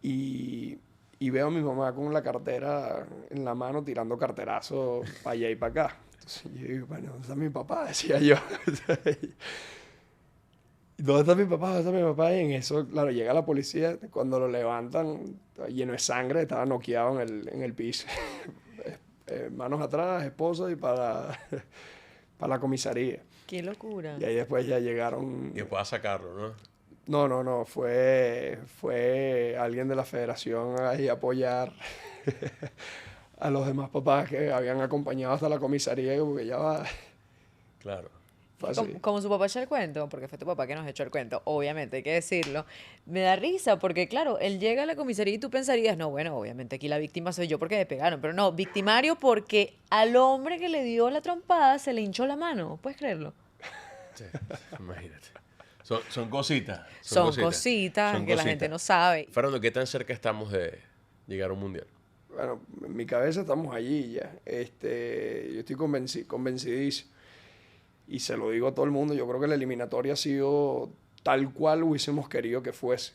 Y veo a mi mamá con la cartera en la mano tirando carterazos para allá y para acá. Entonces yo digo, bueno, ¿dónde está mi papá? Decía yo. ¿Dónde está mi papá? ¿Dónde está mi papá? Y en eso, claro, llega la policía. Cuando lo levantan, estaba lleno de sangre, estaba noqueado en el piso. Manos atrás, esposa y para la comisaría. ¡Qué locura! Y ahí después ya llegaron. Y después a sacarlo, ¿no? No, fue alguien de la federación ahí a apoyar a los demás papás que habían acompañado hasta la comisaría, porque ya va. Claro. Fue así. Como su papá echó el cuento, porque fue tu papá que nos echó el cuento, obviamente, hay que decirlo, me da risa porque, claro, él llega a la comisaría y tú pensarías, no, bueno, obviamente aquí la víctima soy yo porque me pegaron, pero no, victimario porque al hombre que le dio la trompada se le hinchó la mano, ¿puedes creerlo? Sí, imagínate. Son cositas. Son cositas que la gente no sabe. Fernando, ¿qué tan cerca estamos de llegar a un mundial? Bueno, en mi cabeza estamos allí ya. Yo estoy convencidísimo. Y se lo digo a todo el mundo, yo creo que la eliminatoria ha sido tal cual hubiésemos querido que fuese.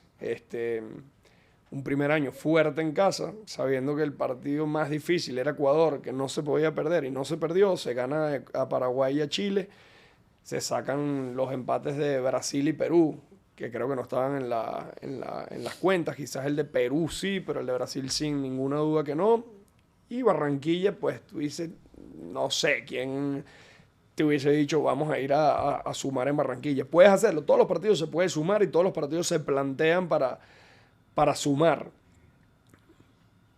Un primer año fuerte en casa, sabiendo que el partido más difícil era Ecuador, que no se podía perder y no se perdió, se gana a Paraguay y a Chile, se sacan los empates de Brasil y Perú, que creo que no estaban en las cuentas, quizás el de Perú sí, pero el de Brasil sin ninguna duda que no. Y Barranquilla, pues tú dices, no sé quién te hubiese dicho vamos a ir a sumar en Barranquilla. Puedes hacerlo, todos los partidos se puede sumar y todos los partidos se plantean para sumar.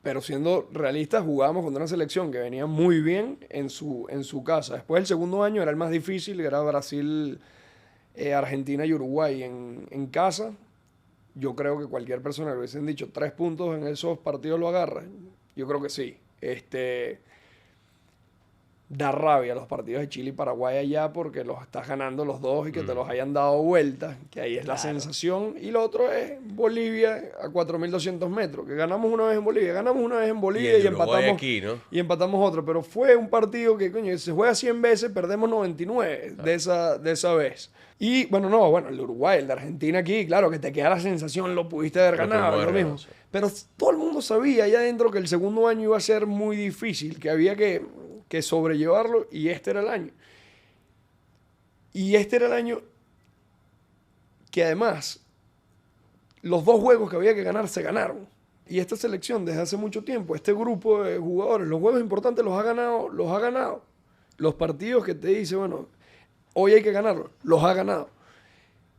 Pero siendo realistas, jugábamos contra una selección que venía muy bien en su casa. Después el segundo año era el más difícil, que era Brasil, Argentina y Uruguay en casa. Yo creo que cualquier persona que le hubiesen dicho 3 puntos en esos partidos lo agarra. Yo creo que sí. da rabia los partidos de Chile y Paraguay allá porque los estás ganando los dos y que te los hayan dado vuelta, que ahí es la sensación. Y lo otro es Bolivia a 4.200 metros, que ganamos una vez en Bolivia, y Uruguay aquí, ¿no? y empatamos otro. Pero fue un partido que, coño, se juega 100 veces, perdemos 99 de esa vez. Y bueno, el de Uruguay, el de Argentina aquí, claro, que te queda la sensación, lo pudiste haber ganado, lo mismo. Pero todo el mundo sabía allá adentro que el segundo año iba a ser muy difícil, que había que sobrellevarlo, y este era el año. Y este era el año que además los dos juegos que había que ganar se ganaron. Y esta selección desde hace mucho tiempo, este grupo de jugadores, los juegos importantes los ha ganado. Los partidos que te dice, bueno, hoy hay que ganarlos, los ha ganado.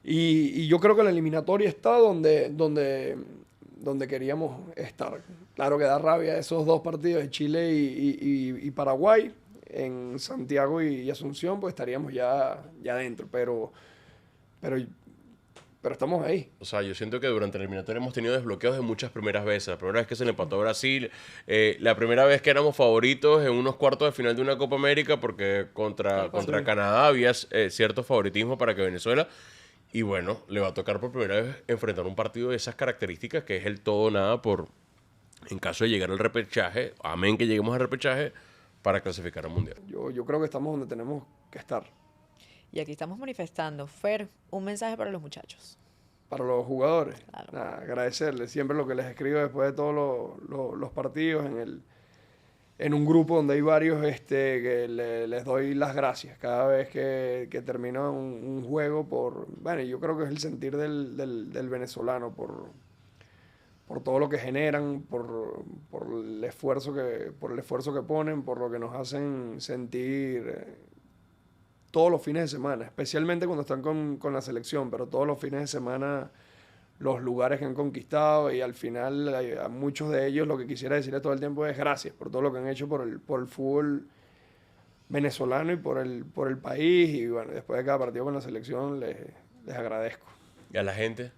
Y yo creo que la eliminatoria está donde queríamos estar. Claro que da rabia esos dos partidos de Chile y Paraguay. En Santiago y Asunción, pues estaríamos ya dentro. Pero estamos ahí. O sea, yo siento que durante la eliminatoria hemos tenido desbloqueos de muchas primeras veces. La primera vez que se le empató a Brasil, la primera vez que éramos favoritos en unos cuartos de final de una Copa América, porque contra Canadá había cierto favoritismo para que Venezuela... Y bueno, le va a tocar por primera vez enfrentar un partido de esas características, que es el todo o nada en caso de llegar al repechaje, amén que lleguemos al repechaje, para clasificar al Mundial. Yo creo que estamos donde tenemos que estar. Y aquí estamos manifestando. Fer, un mensaje para los muchachos. Para los jugadores. Claro. Nada, agradecerles siempre lo que les escribo después de todos los partidos en un grupo donde hay varios que les doy las gracias cada vez que termina un juego yo creo que es el sentir del venezolano por todo lo que generan, por el esfuerzo que ponen, por lo que nos hacen sentir todos los fines de semana, especialmente cuando están con la selección, pero todos los fines de semana los lugares que han conquistado, y al final a muchos de ellos lo que quisiera decirles todo el tiempo es gracias por todo lo que han hecho por el fútbol venezolano y por el país. Y bueno, después de cada partido con la selección les agradezco. ¿Y a la gente?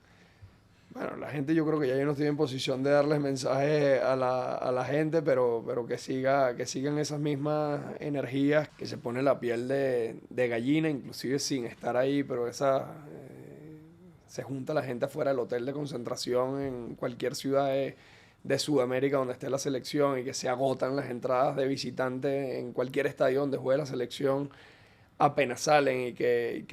Bueno, la gente, yo creo que ya yo no estoy en posición de darles mensajes a la gente, pero que sigan esas mismas energías, que se pone la piel de gallina, inclusive sin estar ahí, pero se junta la gente afuera del hotel de concentración en cualquier ciudad de Sudamérica donde esté la selección, y que se agotan las entradas de visitante en cualquier estadio donde juegue la selección apenas salen, y que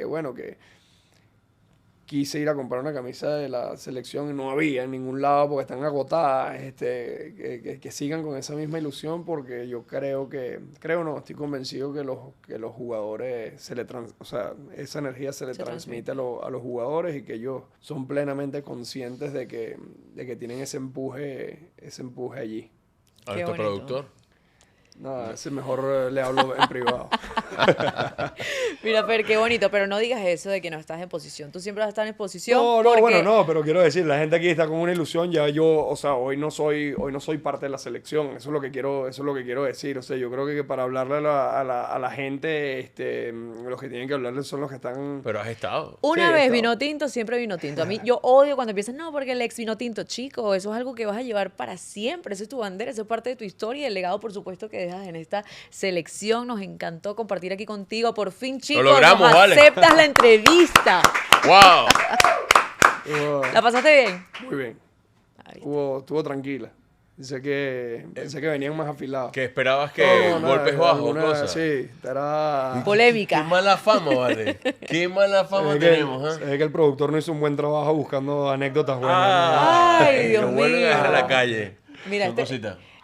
quise ir a comprar una camisa de la selección y no había en ningún lado porque están agotadas, que sigan con esa misma ilusión, porque yo estoy convencido que los jugadores esa energía se le transmite a los jugadores, y que ellos son plenamente conscientes de que tienen ese empuje allí. ¿A nuestro productor? No, ese mejor le hablo en privado. Mira, Fer, qué bonito, pero no digas eso de que no estás en posición. Tú siempre vas a estar en posición. No, pero quiero decir, la gente aquí está con una ilusión. Ya yo, hoy no soy parte de la selección. Eso es lo que quiero decir. O sea, yo creo que para hablarle a la gente, los que tienen que hablarle son los que están. Pero has estado. Una vez vino tinto, siempre vino tinto. A mí, yo odio cuando empiezan, no, porque el ex vino tinto, chico. Eso es algo que vas a llevar para siempre. Esa es tu bandera, eso es parte de tu historia y el legado, por supuesto, que dejas en esta selección. Nos encantó compartir aquí contigo. Por fin, chicos, lo logramos, nos aceptas la entrevista. ¡Wow! ¿La pasaste bien? Muy bien. Estuvo tranquila. Pensé que venían más afilados. ¿Que esperabas que golpes bajos? Sí, estará... Polémica. Qué mala fama, vale. Qué mala fama tenemos, Es que el productor no hizo un buen trabajo buscando anécdotas buenas. Ay, Dios mío. Vuelven a la calle. Mira,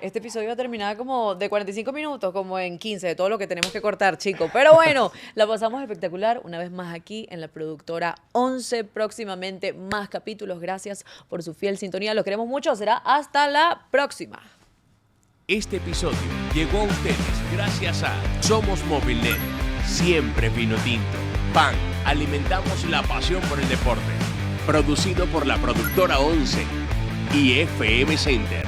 este episodio va a terminar como de 45 minutos, como en 15, de todo lo que tenemos que cortar, chicos. Pero bueno, la pasamos espectacular una vez más aquí en la productora 11. Próximamente más capítulos. Gracias por su fiel sintonía. Los queremos mucho. Será hasta la próxima. Este episodio llegó a ustedes gracias a Somos Movilnet, siempre vino tinto. PAN, alimentamos la pasión por el deporte. Producido por la productora 11 y FM Center.